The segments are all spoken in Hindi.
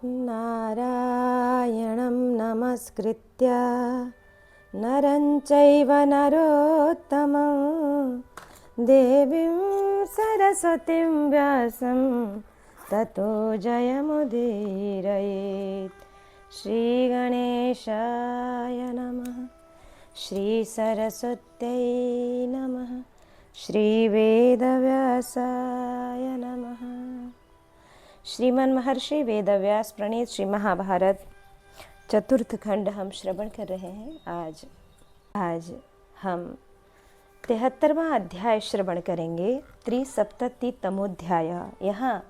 नारायणं नमस्कृत्य नरं चैव नरोत्तमं देवीं सरस्वतीं व्यासं ततो जयमुदीरयेत्। श्रीगणेशाय नमः, श्रीसरस्वत्यै नमः, श्रीवेदव्यासाय नमः। श्रीमन महर्षि वेदव्यास प्रणीत श्री महाभारत चतुर्थ खंड हम श्रवण कर रहे हैं। आज हम 73वां अध्याय श्रवण करेंगे, त्रिसप्ततितमोध्याय। यहाँ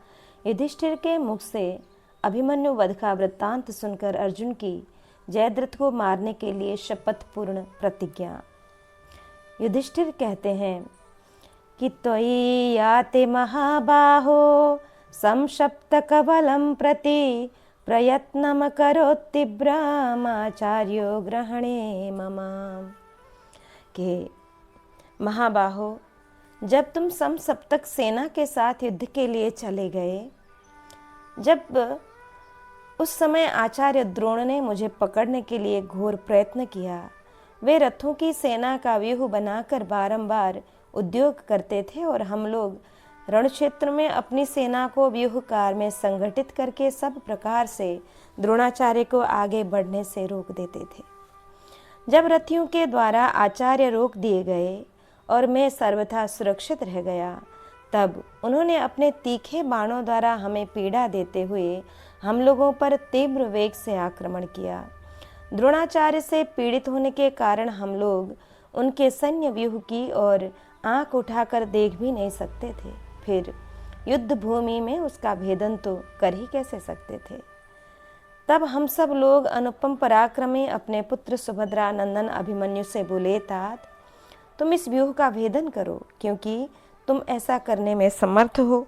युधिष्ठिर के मुख से अभिमन्यु वध का वृत्तांत सुनकर अर्जुन की जयद्रथ को मारने के लिए शपथपूर्ण प्रतिज्ञा। युधिष्ठिर कहते हैं कि त्वयि याते महाबाहो संशप्तकबलं प्रति प्रयत्नमकरोत्तिब्रामाचार्यो ग्रहणे मम। के महाबाहो, जब तुम समसप्तक सेना के साथ युद्ध के लिए चले गए, जब उस समय आचार्य द्रोण ने मुझे पकड़ने के लिए घोर प्रयत्न किया। वे रथों की सेना का व्यूह बनाकर बारंबार उद्योग करते थे और हम लोग रणक्षेत्र में अपनी सेना को व्यूहकार में संगठित करके सब प्रकार से द्रोणाचार्य को आगे बढ़ने से रोक देते थे। जब रथियों के द्वारा आचार्य रोक दिए गए और मैं सर्वथा सुरक्षित रह गया, तब उन्होंने अपने तीखे बाणों द्वारा हमें पीड़ा देते हुए हम लोगों पर तीव्र वेग से आक्रमण किया। द्रोणाचार्य से पीड़ित होने के कारण हम लोग उनके सैन्य व्यूह की ओर आंख उठाकर देख भी नहीं सकते थे। फिर युद्ध भूमि में उसका भेदन तो कर ही कैसे सकते थे। तब हम सब लोग अनुपम पराक्रमी अपने पुत्र सुभद्रा नंदन अभिमन्यु से बोले, तात तुम इस व्यूह का भेदन करो, क्योंकि तुम ऐसा करने में समर्थ हो।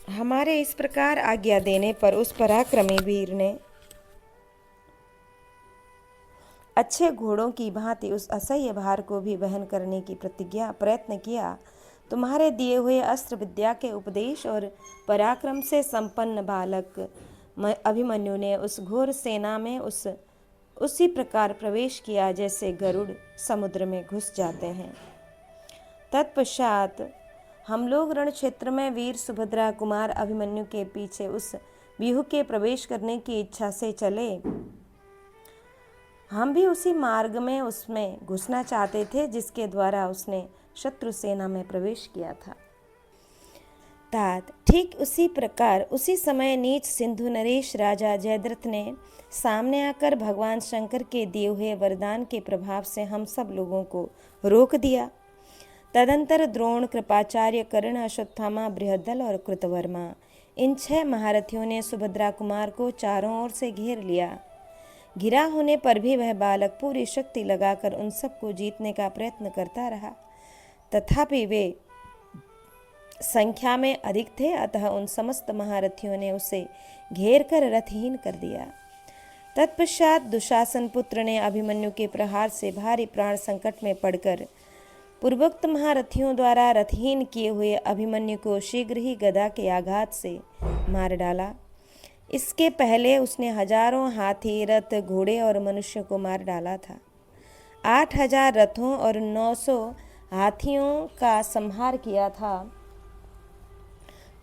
हमारे इस प्रकार आज्ञा देने पर उस पराक्रमी वीर ने अच्छे घोड़ों की भांति उस असह्य भार को भी वहन करने की प्रयत्न किया। तुम्हारे दिए हुए अस्त्र विद्या के उपदेश और पराक्रम से संपन्न बालक अभिमन्यु ने उस घोर सेना में उसी प्रकार प्रवेश किया जैसे गरुड़ समुद्र में घुस जाते हैं। तत्पश्चात हम लोग रण क्षेत्र में वीर सुभद्रा कुमार अभिमन्यु के पीछे उस व्यूह के प्रवेश करने की इच्छा से चले। हम भी उसी मार्ग में उसमें घुसना चाहते थे जिसके द्वारा उसने शत्रु सेना में प्रवेश किया था। तात ठीक उसी प्रकार उसी समय नीच सिंधु नरेश राजा जयद्रथ ने सामने आकर भगवान शंकर के दिए हुए वरदान के प्रभाव से हम सब लोगों को रोक दिया। तदंतर द्रोण, कृपाचार्य, कर्ण, अश्वत्थामा, बृहद्दल और कृतवर्मा, इन 6 महारथियों ने सुभद्रा कुमार को चारों ओर से घेर लिया। घिरा होने पर भी वह बालक पूरी शक्ति लगाकर उन सबको जीतने का प्रयत्न करता रहा, तथापि वे संख्या में अधिक थे, अतः उन समस्त महारथियों ने उसे घेर कर रथहीन कर दिया। तत्पश्चात दुशासन पुत्र ने अभिमन्यु के प्रहार से भारी प्राण संकट में पड़कर पूर्वोक्त महारथियों द्वारा रथहीन किए हुए अभिमन्यु को शीघ्र ही गदा के आघात से मार डाला। इसके पहले उसने हजारों हाथी, रथ, घोड़े और मनुष्य को मार डाला था। 8000 रथों और 900 हाथियों का संहार किया था।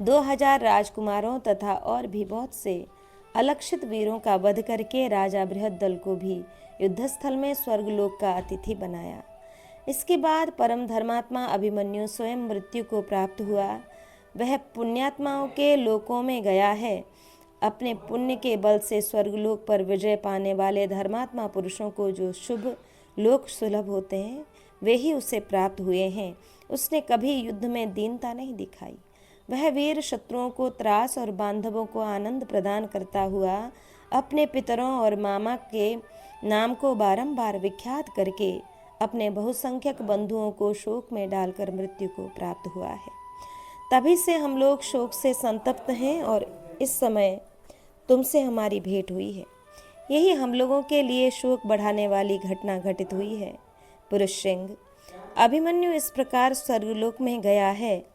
2000 राजकुमारों तथा और भी बहुत से अलक्षित वीरों का वध करके राजा बृहद्दल को भी युद्धस्थल में स्वर्गलोक का अतिथि बनाया। इसके बाद परम धर्मात्मा अभिमन्यु स्वयं मृत्यु को प्राप्त हुआ। वह पुण्यात्माओं के लोकों में गया है। अपने पुण्य के बल से स्वर्गलोक पर विजय पाने वाले धर्मात्मा पुरुषों को जो शुभ लोक सुलभ होते हैं, वे ही उसे प्राप्त हुए हैं। उसने कभी युद्ध में दीनता नहीं दिखाई। वह वीर शत्रुओं को त्रास और बांधवों को आनंद प्रदान करता हुआ अपने पितरों और मामा के नाम को बारंबार विख्यात करके अपने बहुसंख्यक बंधुओं को शोक में डालकर मृत्यु को प्राप्त हुआ है। तभी से हम लोग शोक से संतप्त हैं और इस समय तुमसे हमारी भेंट हुई है। यही हम लोगों के लिए शोक बढ़ाने वाली घटना घटित हुई है। पुरुष सिंह, अभिमन्यु इस प्रकार स्वर्गलोक में गया है।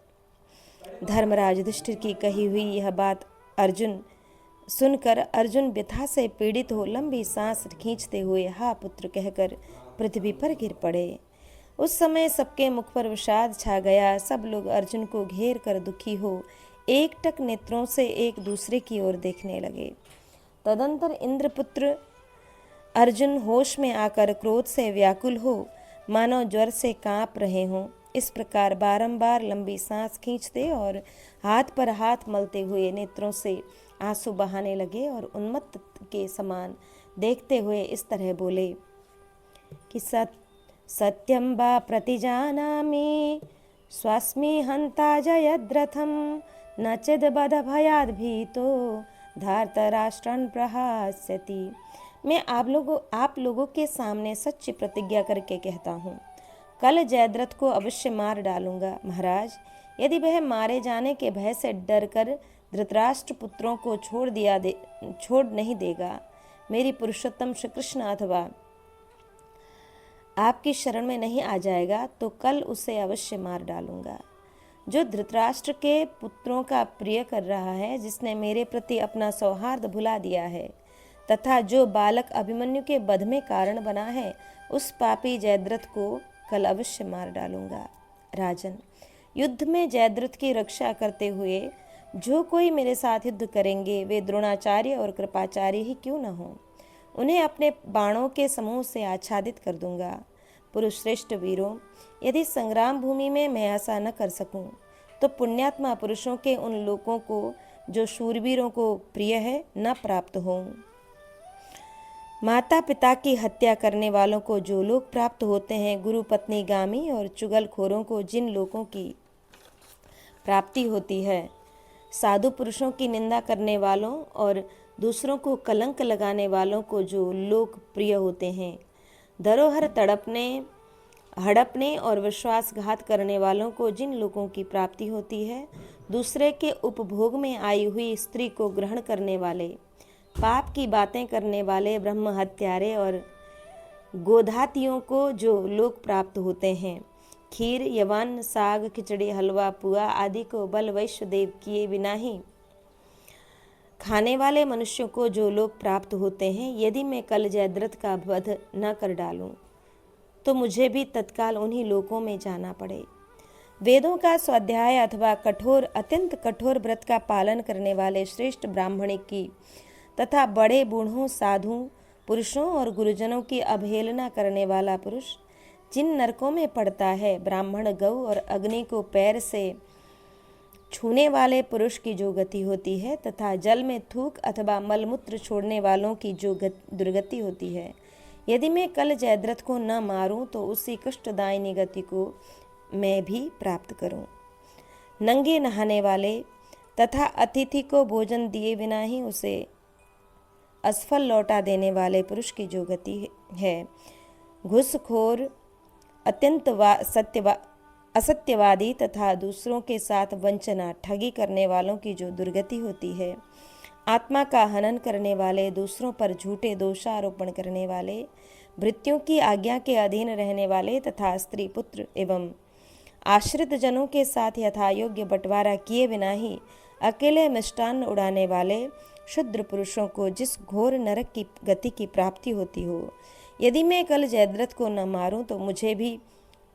धर्मराज युधिष्ठिर की कही हुई यह बात सुनकर अर्जुन व्यथा से पीड़ित हो लंबी सांस खींचते हुए हा पुत्र कहकर पृथ्वी पर गिर पड़े। उस समय सबके मुख पर विषाद छा गया। सब लोग अर्जुन को घेर कर दुखी हो एकटक नेत्रों से एक दूसरे की ओर देखने लगे। तदंतर इंद्रपुत्र अर्जुन होश में आकर क्रोध से व्याकुल हो मानो ज्वर से कांप रहे हों, इस प्रकार बारंबार लंबी सांस खींचते और हाथ पर हाथ मलते हुए नेत्रों से आंसू बहाने लगे और उन्मत्त के समान देखते हुए इस तरह बोले कि सत्यं वा प्रतिजानामि स्वास्मि हन्ता जयद्रथं न चिद्बद्धभयाद् भीतो धार्तराष्ट्रं प्रहास्यति। मैं आप लोगों के सामने सच्ची प्रतिज्ञा करके कहता हूँ, कल जयद्रथ को अवश्य मार डालूंगा। महाराज, यदि वह मारे जाने के भय से डरकर धृतराष्ट्र पुत्रों को छोड़ नहीं देगा, मेरी पुरुषोत्तम श्री कृष्ण अथवा आपकी शरण में नहीं आ जाएगा, तो कल उसे अवश्य मार डालूंगा। जो धृतराष्ट्र के पुत्रों का प्रिय कर रहा है, जिसने मेरे प्रति अपना सौहार्द भुला दिया है, तथा जो बालक अभिमन्यु के वध में कारण बना है, उस पापी जयद्रथ को कल अवश्य मार डालूंगा। राजन, युद्ध में जयद्रथ की रक्षा करते हुए जो कोई मेरे साथ युद्ध करेंगे, वे द्रोणाचार्य और कृपाचार्य ही क्यों न हों, उन्हें अपने बाणों के समूह से आच्छादित कर दूंगा। पुरुष श्रेष्ठ वीरों, यदि संग्राम भूमि में मैं ऐसा न कर सकूं, तो पुण्यात्मा पुरुषों के उन लोकों को जो शूरवीरों को प्रिय है न प्राप्त हों। माता पिता की हत्या करने वालों को जो लोग प्राप्त होते हैं, गुरु पत्नी गामी और चुगलखोरों को जिन लोगों की प्राप्ति होती है, साधु पुरुषों की निंदा करने वालों और दूसरों को कलंक लगाने वालों को जो लोग प्रिय होते हैं, धरोहर हड़पने और विश्वासघात करने वालों को जिन लोगों की प्राप्ति होती है, दूसरे के उपभोग में आई हुई स्त्री को ग्रहण करने वाले, पाप की बातें करने वाले, ब्रह्म हत्यारे और गोधातियों को जो लोग प्राप्त होते हैं, खीर, यवन, साग, खिचड़ी, हलवा, पुआ आदि को बल वैश्यदेव किए बिना ही खाने वाले मनुष्यों को जो लोग प्राप्त होते हैं, यदि मैं कल जयद्रथ का वध न कर डालूं, तो मुझे भी तत्काल उन्हीं लोकों में जाना पड़े। वेदों का स्वाध्याय अथवा अत्यंत कठोर व्रत का पालन करने वाले श्रेष्ठ ब्राह्मणी की तथा बड़े बूढ़ों, साधु पुरुषों और गुरुजनों की अवहेलना करने वाला पुरुष जिन नरकों में पड़ता है, ब्राह्मण, गौ और अग्नि को पैर से छूने वाले पुरुष की जो गति होती है, तथा जल में थूक अथवा मलमूत्र छोड़ने वालों की जो दुर्गति होती है, यदि मैं कल जयद्रथ को न मारूं, तो उसी कष्टदायिनी गति को मैं भी प्राप्त करूं। नंगे नहाने वाले तथा अतिथि को भोजन दिए बिना ही उसे असफल लौटा देने वाले पुरुष की जो गति है, घूसखोर, अत्यंत असत्यवादी तथा दूसरों के साथ वंचना, ठगी करने वालों की जो दुर्गति होती है, आत्मा का हनन करने वाले, दूसरों पर झूठे दोषारोपण करने वाले, भृत्यों की आज्ञा के अधीन रहने वाले तथा स्त्री पुत्र एवं आश्रित जनों के साथ यथायोग्य बंटवारा किए बिना ही अकेले मिष्टान्न उड़ाने वाले शुद्र पुरुषों को जिस घोर नरक की गति की प्राप्ति होती हो, यदि मैं कल जयद्रथ को न मारूं, तो मुझे भी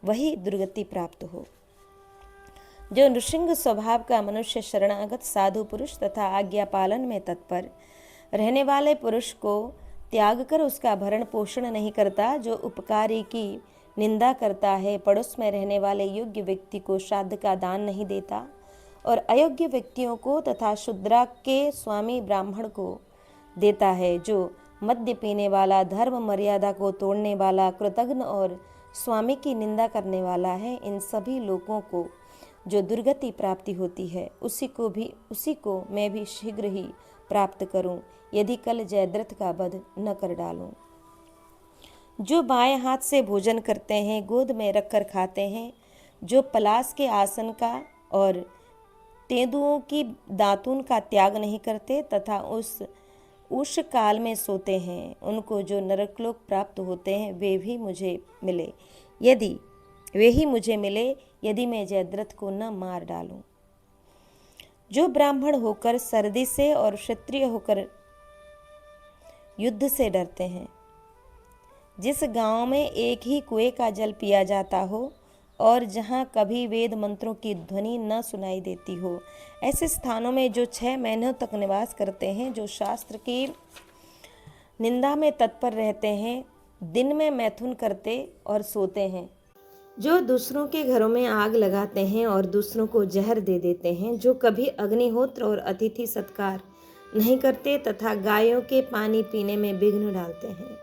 वही दुर्गति प्राप्त हो। जो नृसिंह स्वभाव का मनुष्य शरणागत साधु पुरुष तथा आज्ञा पालन में तत्पर रहने वाले पुरुष को त्याग कर उसका भरण पोषण नहीं करता, जो उपकारी की निंदा करता है, पड़ोस में रहने वाले योग्य व्यक्ति को श्राद्ध का दान नहीं देता और अयोग्य व्यक्तियों को तथा शूद्रा के स्वामी ब्राह्मण को देता है, जो मद्य पीने वाला, धर्म मर्यादा को तोड़ने वाला, कृतघ्न और स्वामी की निंदा करने वाला है, इन सभी लोगों को जो दुर्गति प्राप्ति होती है, उसी को मैं भी शीघ्र ही प्राप्त करूं, यदि कल जयद्रथ का वध न कर डालूं। जो बाएं हाथ से भोजन करते हैं, गोद में रखकर खाते हैं, जो पलास के आसन का और तेंदुओं की दातून का त्याग नहीं करते तथा उस काल में सोते हैं, उनको जो नरकलोक प्राप्त होते हैं, वे ही मुझे मिले यदि मैं जयद्रथ को न मार डालूं। जो ब्राह्मण होकर सर्दी से और क्षत्रिय होकर युद्ध से डरते हैं, जिस गांव में एक ही कुएं का जल पिया जाता हो और जहां कभी वेद मंत्रों की ध्वनि न सुनाई देती हो, ऐसे स्थानों में जो 6 महीनों तक निवास करते हैं, जो शास्त्र की निंदा में तत्पर रहते हैं, दिन में मैथुन करते और सोते हैं, जो दूसरों के घरों में आग लगाते हैं और दूसरों को जहर दे देते हैं, जो कभी अग्निहोत्र और अतिथि सत्कार नहीं करते तथा गायों के पानी पीने में विघ्न डालते हैं,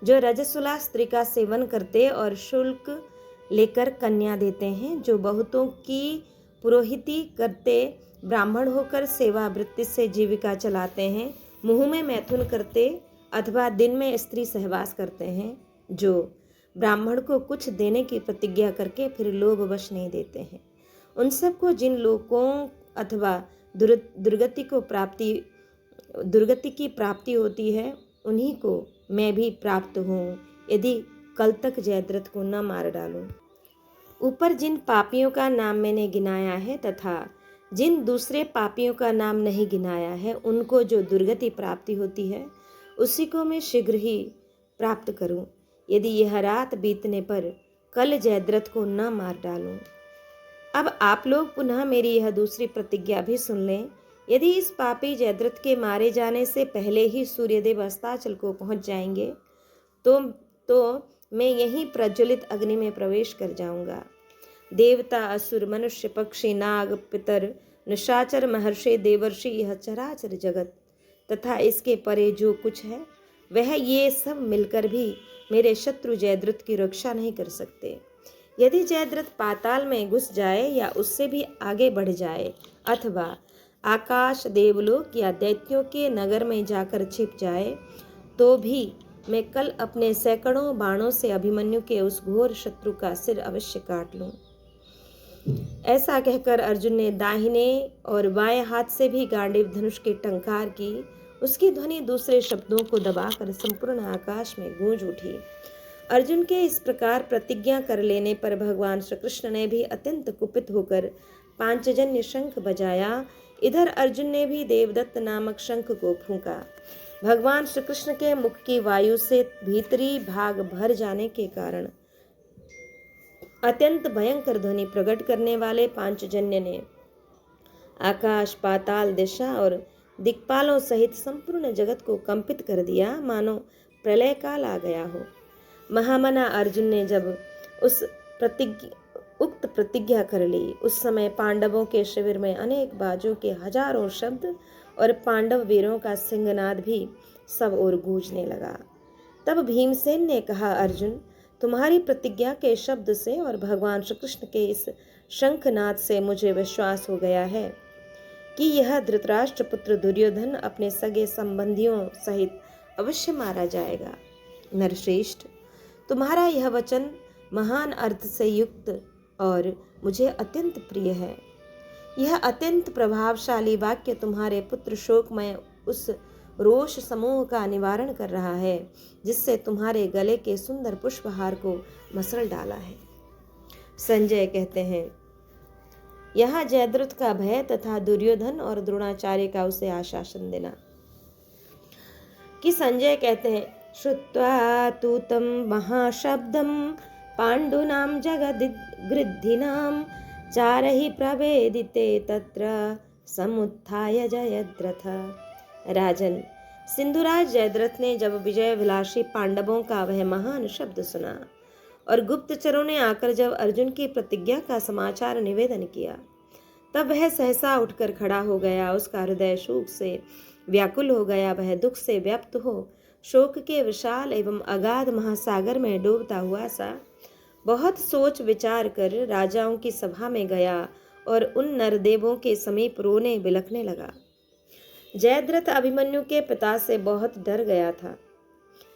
जो रजस्वला स्त्री का सेवन करते और शुल्क लेकर कन्या देते हैं, जो बहुतों की पुरोहिती करते ब्राह्मण होकर सेवा वृत्ति से जीविका चलाते हैं, मुंह में मैथुन करते अथवा दिन में स्त्री सहवास करते हैं, जो ब्राह्मण को कुछ देने की प्रतिज्ञा करके फिर लोभवश नहीं देते हैं, उन सबको जिन लोगों अथवा दुर्गति की प्राप्ति होती है, उन्हीं को मैं भी प्राप्त हूँ, यदि कल तक जयद्रथ को न मार डालूं। ऊपर जिन पापियों का नाम मैंने गिनाया है तथा जिन दूसरे पापियों का नाम नहीं गिनाया है, उनको जो दुर्गति प्राप्ति होती है, उसी को मैं शीघ्र ही प्राप्त करूं, यदि यह रात बीतने पर कल जयद्रथ को न मार डालूं। अब आप लोग पुनः मेरी यह दूसरी प्रतिज्ञा भी सुन लें। यदि इस पापी जयद्रथ के मारे जाने से पहले ही सूर्यदेव अस्ताचल को पहुंच जाएंगे तो मैं यहीं प्रज्वलित अग्नि में प्रवेश कर जाऊंगा। देवता, असुर, मनुष्य, पक्षी, नाग, पितर, निशाचर, महर्षि, देवर्षि, यह चराचर जगत तथा इसके परे जो कुछ है, वह ये सब मिलकर भी मेरे शत्रु जयद्रथ की रक्षा नहीं कर सकते। यदि जयद्रथ पाताल में घुस जाए या उससे भी आगे बढ़ जाए अथवा आकाश, देवलोक या दैत्यों के नगर में जाकर छिप जाए, तो भी मैं कल अपने सैकड़ों बाणों से अभिमन्यु के उस घोर शत्रु का सिर अवश्य काट लूं। ऐसा कहकर अर्जुन ने दाहिने और बाएं हाथ से भी गांडीव धनुष की टंकार की। उसकी ध्वनि दूसरे शब्दों को दबाकर संपूर्ण आकाश में गूंज उठी। अर्जुन के इस प्रकार प्रतिज्ञा कर लेने पर भगवान श्री कृष्ण ने भी अत्यंत कुपित होकर पांचजन्य शंख बजाया। इधर अर्जुन ने भी देवदत्त नामक शंख को फूंका। भगवान श्री कृष्ण के मुख की वायु से भीतरी भाग भर जाने के कारण अत्यंत भयंकर ध्वनि प्रकट करने वाले पांचजन्य ने आकाश, पाताल, दिशा और दिक्पालों सहित संपूर्ण जगत को कंपित कर दिया, मानो प्रलय काल आ गया हो। महामना अर्जुन ने जब उक्त प्रतिज्ञा कर ली, उस समय पांडवों के शिविर में अनेक बाजों के हजारों शब्द और पांडव वीरों का सिंहनाद भी सब ओर गूंजने लगा। तब भीमसेन ने कहा, अर्जुन, तुम्हारी प्रतिज्ञा के शब्द से और भगवान श्री कृष्ण के इस शंखनाद से मुझे विश्वास हो गया है कि यह धृतराष्ट्र पुत्र दुर्योधन अपने सगे संबंधियों सहित अवश्य मारा जाएगा। नरश्रेष्ठ, तुम्हारा यह वचन महान अर्थ से युक्त और मुझे अत्यंत प्रिय है। यह अत्यंत प्रभावशाली वाक्य तुम्हारे पुत्र शोकमय उस रोष समूह का निवारण कर रहा है, जिससे तुम्हारे गले के सुंदर पुष्पहार को मसल डाला है। संजय कहते हैं, यहाँ जयद्रथ का भय तथा दुर्योधन और द्रोणाचार्य का उसे आश्वासन देना। कि संजय कहते हैं, श्रुत्वा तु तं महाशब्दं पांडूनां जगद्गृद्धिनां चारहि प्रवेदिते तत्र समुत्थाय जयद्रथ। राजन, सिंधुराज जयद्रथ ने जब विजयभिलाषी पांडवों का वह महान शब्द सुना और गुप्तचरों ने आकर जब अर्जुन की प्रतिज्ञा का समाचार निवेदन किया, तब वह सहसा उठकर खड़ा हो गया। उसका हृदय शोक से व्याकुल हो गया। वह दुख से व्याप्त हो शोक के विशाल एवं अगाध महासागर में डूबता हुआ सा बहुत सोच विचार कर राजाओं की सभा में गया और उन नरदेवों के समीप रोने बिलखने लगा। जयद्रथ अभिमन्यु के पिता से बहुत डर गया था,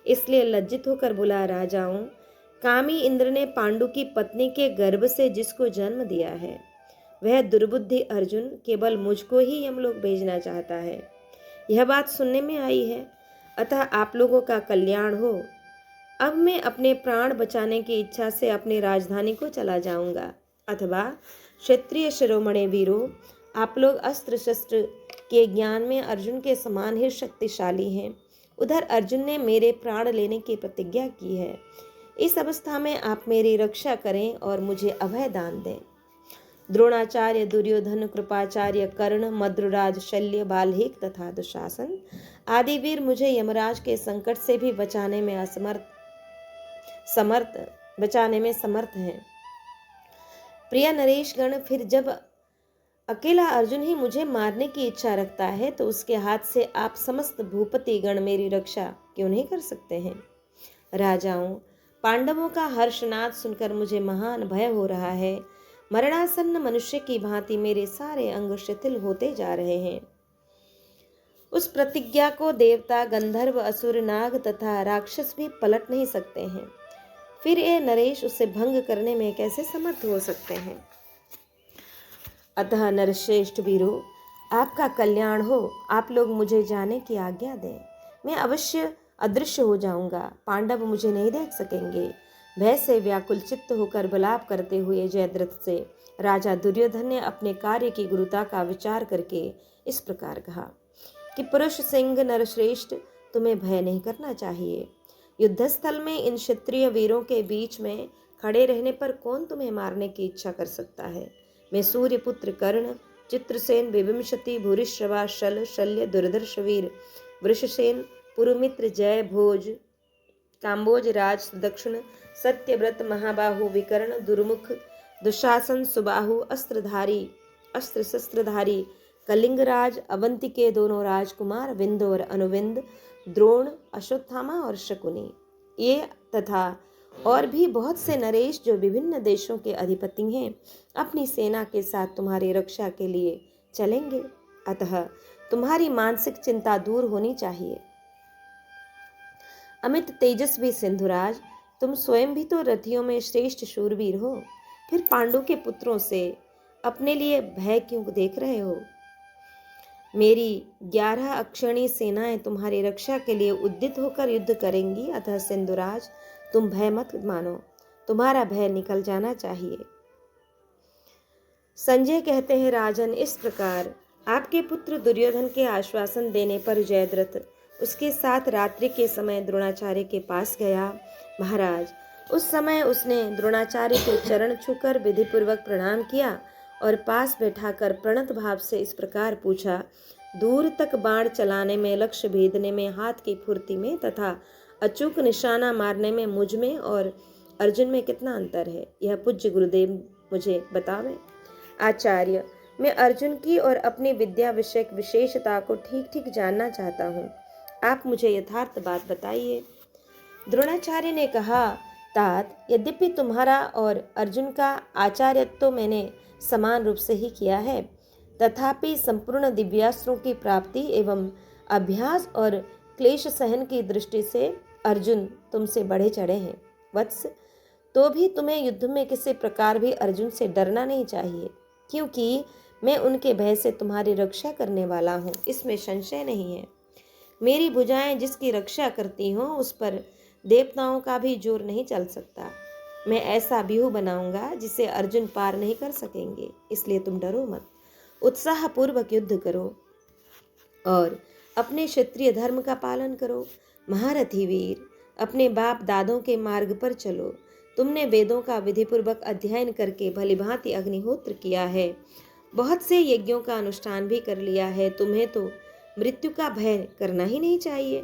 इसलिए लज्जित होकर बोला, राजाओं, कामी इंद्र ने पांडु की पत्नी के गर्भ से जिसको जन्म दिया है, वह दुर्बुद्धि अर्जुन केवल मुझको ही यमलोक भेजना चाहता है। यह बात सुनने में आई है, अतः आप लोगों का कल्याण हो। अब मैं अपने प्राण बचाने की इच्छा से अपनी राजधानी को चला जाऊंगा, अथवा क्षत्रिय शिरोमणि वीरों, आप लोग अस्त्र शस्त्र के ज्ञान में अर्जुन के समान ही शक्तिशाली हैं। उधर अर्जुन ने मेरे प्राण लेने की प्रतिज्ञा की है। इस अवस्था में आप मेरी रक्षा करें और मुझे अभय दान दें। द्रोणाचार्य, दुर्योधन, कृपाचार्य, कर्ण, मद्रराज, शल्य, बाल्हीक तथा दुशासन आदि वीर मुझे यमराज के संकट से भी बचाने में समर्थ हैं। प्रिय नरेश गण, फिर जब अकेला अर्जुन ही मुझे मारने की इच्छा रखता है तो उसके हाथ से आप समस्त भूपति गण मेरी रक्षा क्यों नहीं कर सकते हैं। राजाओं, पांडवों का हर्षनाद सुनकर मुझे महान भय हो रहा है। मरणासन्न मनुष्य की भांति मेरे सारे अंग शिथिल होते जा रहे हैं। उस प्रतिज्ञा को देवता, गंधर्व, असुर, नाग तथा राक्षस भी पलट नहीं सकते हैं। फिर ये नरेश उसे भंग करने में कैसे समर्थ हो सकते हैं। अतः नरश्रेष्ठ वीरों, आपका कल्याण हो। आप लोग मुझे जाने की आज्ञा दें। मैं अवश्य अदृश्य हो जाऊंगा। पांडव मुझे नहीं देख सकेंगे। भय से व्याकुल चित्त होकर विलाप करते हुए जयद्रथ से राजा दुर्योधन ने अपने कार्य की गुरुता का विचार करके इस प्रकार कहा कि पुरुष सिंह नरश्रेष्ठ, तुम्हें भय नहीं करना चाहिए। युद्धस्थल में इन क्षत्रिय वीरों के बीच में खड़े रहने पर कौन तुम्हें मारने की इच्छा कर सकता है। मैं सूर्यपुत्र कर्ण, चित्रसेन, विभीषति, भूरिश्रवा, शल, शल्य, दुर्धर्ष वीर, वृषसेन, पुरुमित्र, जय भोज, काम्बोज राज, दक्षिण, सत्यव्रत, महाबाहु, विकर्ण, दुर्मुख, दुशासन, सुबाहु, अस्त्र शस्त्रधारी, कलिंगराज, अवंती के दोनों राजकुमार, विंद और अनुविंद, द्रोण, अश्वत्थामा और शकुनी, ये तथा और भी बहुत से नरेश जो विभिन्न देशों के अधिपति हैं, अपनी सेना के साथ तुम्हारी रक्षा के लिए चलेंगे। अतः तुम्हारी मानसिक चिंता दूर होनी चाहिए। अमित तेजस्वी सिंधुराज, तुम स्वयं भी तो रथियों में श्रेष्ठ शूरवीर हो, फिर पांडु के पुत्रों से अपने लिए भय क्यों देख रहे हो। मेरी 11 अक्षणी सेनाएं तुम्हारी रक्षा के लिए उद्यत होकर युद्ध करेंगी। अतः सिंधुराज, तुम भय मत मानो, तुम्हारा भय निकल जाना चाहिए। संजय कहते हैं, राजन, इस प्रकार आपके पुत्र दुर्योधन के आश्वासन देने पर जयद्रथ उसके साथ रात्रि के समय द्रोणाचार्य के पास गया। महाराज, उस समय उसने द्रोणाचार्य के चरण छूकर विधिपूर्वक प्रणाम किया और पास बैठाकर प्रणत भाव से इस प्रकार पूछा, दूर तक बाण चलाने में, लक्ष्य भेदने में, हाथ की फुर्ती में तथा अचूक निशाना मारने में मुझ में और अर्जुन में कितना अंतर है, यह पूज्य गुरुदेव मुझे बतावें। आचार्य, मैं अर्जुन की और अपनी विद्या विषयक विशेषता को ठीक ठीक जानना चाहता हूँ। आप मुझे यथार्थ बात बताइए। द्रोणाचार्य ने कहा, तात, यद्यपि तुम्हारा और अर्जुन का आचार्यत्व तो मैंने समान रूप से ही किया है, तथापि संपूर्ण दिव्यास्त्रों की प्राप्ति एवं अभ्यास और क्लेश सहन की दृष्टि से अर्जुन तुमसे बढ़े चढ़े हैं। वत्स, तो भी तुम्हें युद्ध में किसी प्रकार भी अर्जुन से डरना नहीं चाहिए, क्योंकि मैं उनके भय से तुम्हारी रक्षा करने वाला हूँ, इसमें संशय नहीं है। मेरी भुजाएं जिसकी रक्षा करती हों उस पर देवताओं का भी जोर नहीं चल सकता। मैं ऐसा व्यूह बनाऊंगा जिसे अर्जुन पार नहीं कर सकेंगे, इसलिए तुम डरो मत। उत्साह पूर्वक युद्ध करो और अपने क्षत्रिय धर्म का पालन करो। महारथी वीर, अपने बाप दादों के मार्ग पर चलो। तुमने वेदों का विधिपूर्वक अध्ययन करके भलीभांति अग्निहोत्र किया है, बहुत से यज्ञों का अनुष्ठान भी कर लिया है। तुम्हें तो मृत्यु का भय करना ही नहीं चाहिए,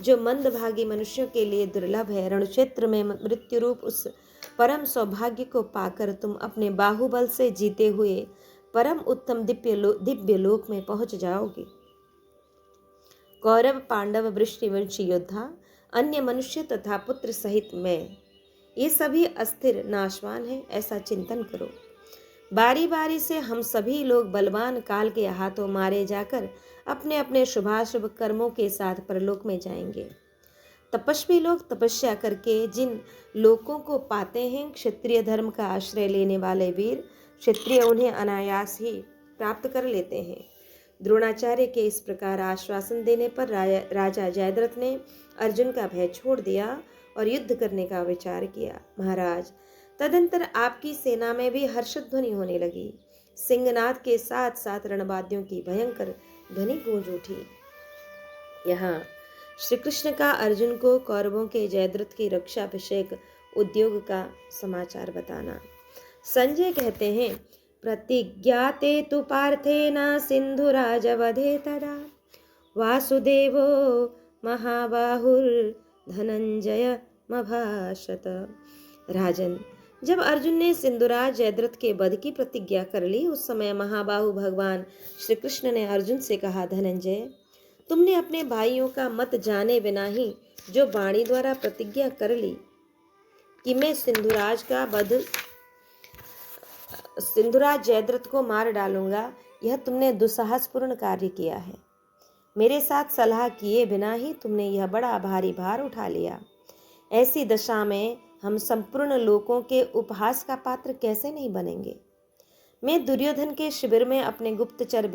जो मंदभागी मनुष्यों के लिए दुर्लभ है। रणक्षेत्र में मृत्यु रूप उस परम सौभाग्य को पाकर तुम अपने बाहुबल से जीते हुए परम उत्तम दिव्य लोक में पहुंच जाओगे। कौरव, पांडव, वृष्टिवंशी योद्धा, अन्य मनुष्य तथा पुत्र सहित मैं, ये सभी अस्थिर नाशवान हैं, ऐसा चिंतन करो। बारी बारी से हम सभी लोग बलवान काल के हाथों मारे जाकर अपने अपने शुभाशुभ कर्मों के साथ परलोक में जाएंगे। तपस्वी लोग तपस्या करके जिन लोकों को पाते हैं, क्षत्रिय धर्म का आश्रय लेने वाले वीर क्षत्रिय उन्हें अनायास ही प्राप्त कर लेते हैं। द्रोणाचार्य के इस प्रकार आश्वासन देने पर राजा जयद्रथ ने अर्जुन का भय छोड़ दिया और युद्ध करने का विचार किया। महाराज, तदंतर आपकी सेना में भी हर्षध्वनि होने लगी। सिंहनाद के साथ साथ रणवाद्यों की भयंकर ध्वनि गूंज उठी। यहाँ श्री कृष्ण का अर्जुन को कौरवों के जयद्रथ की रक्षाभिषेक उद्योग का समाचार बताना। संजय कहते हैं, प्रतिज्ञाते तु पार्थेन सिंधुराजवधे तदा वासुदेवो महाबाहुर्धनंजयमभाषत। राजन, जब अर्जुन ने सिंधुराज जयद्रथ के वध की प्रतिज्ञा कर ली, उस समय महाबाहु भगवान श्री कृष्ण ने अर्जुन से कहा, धनंजय, तुमने अपने भाइयों का मत जाने बिना ही जो वाणी द्वारा प्रतिज्ञा कर ली कि मैं सिंधुराज जयद्रथ को मार डालूंगा, यह तुमने दुस्साहसपूर्ण कार्य किया है। मेरे साथ सलाह किए बिना ही तुमने यह बड़ा भारी भार उठा लिया। ऐसी दशा में हम संपूर्ण लोगों के उपहास का पात्र कैसे नहीं बनेंगे। मैंने दुर्योधन के शिविर में अपने गुप्तचर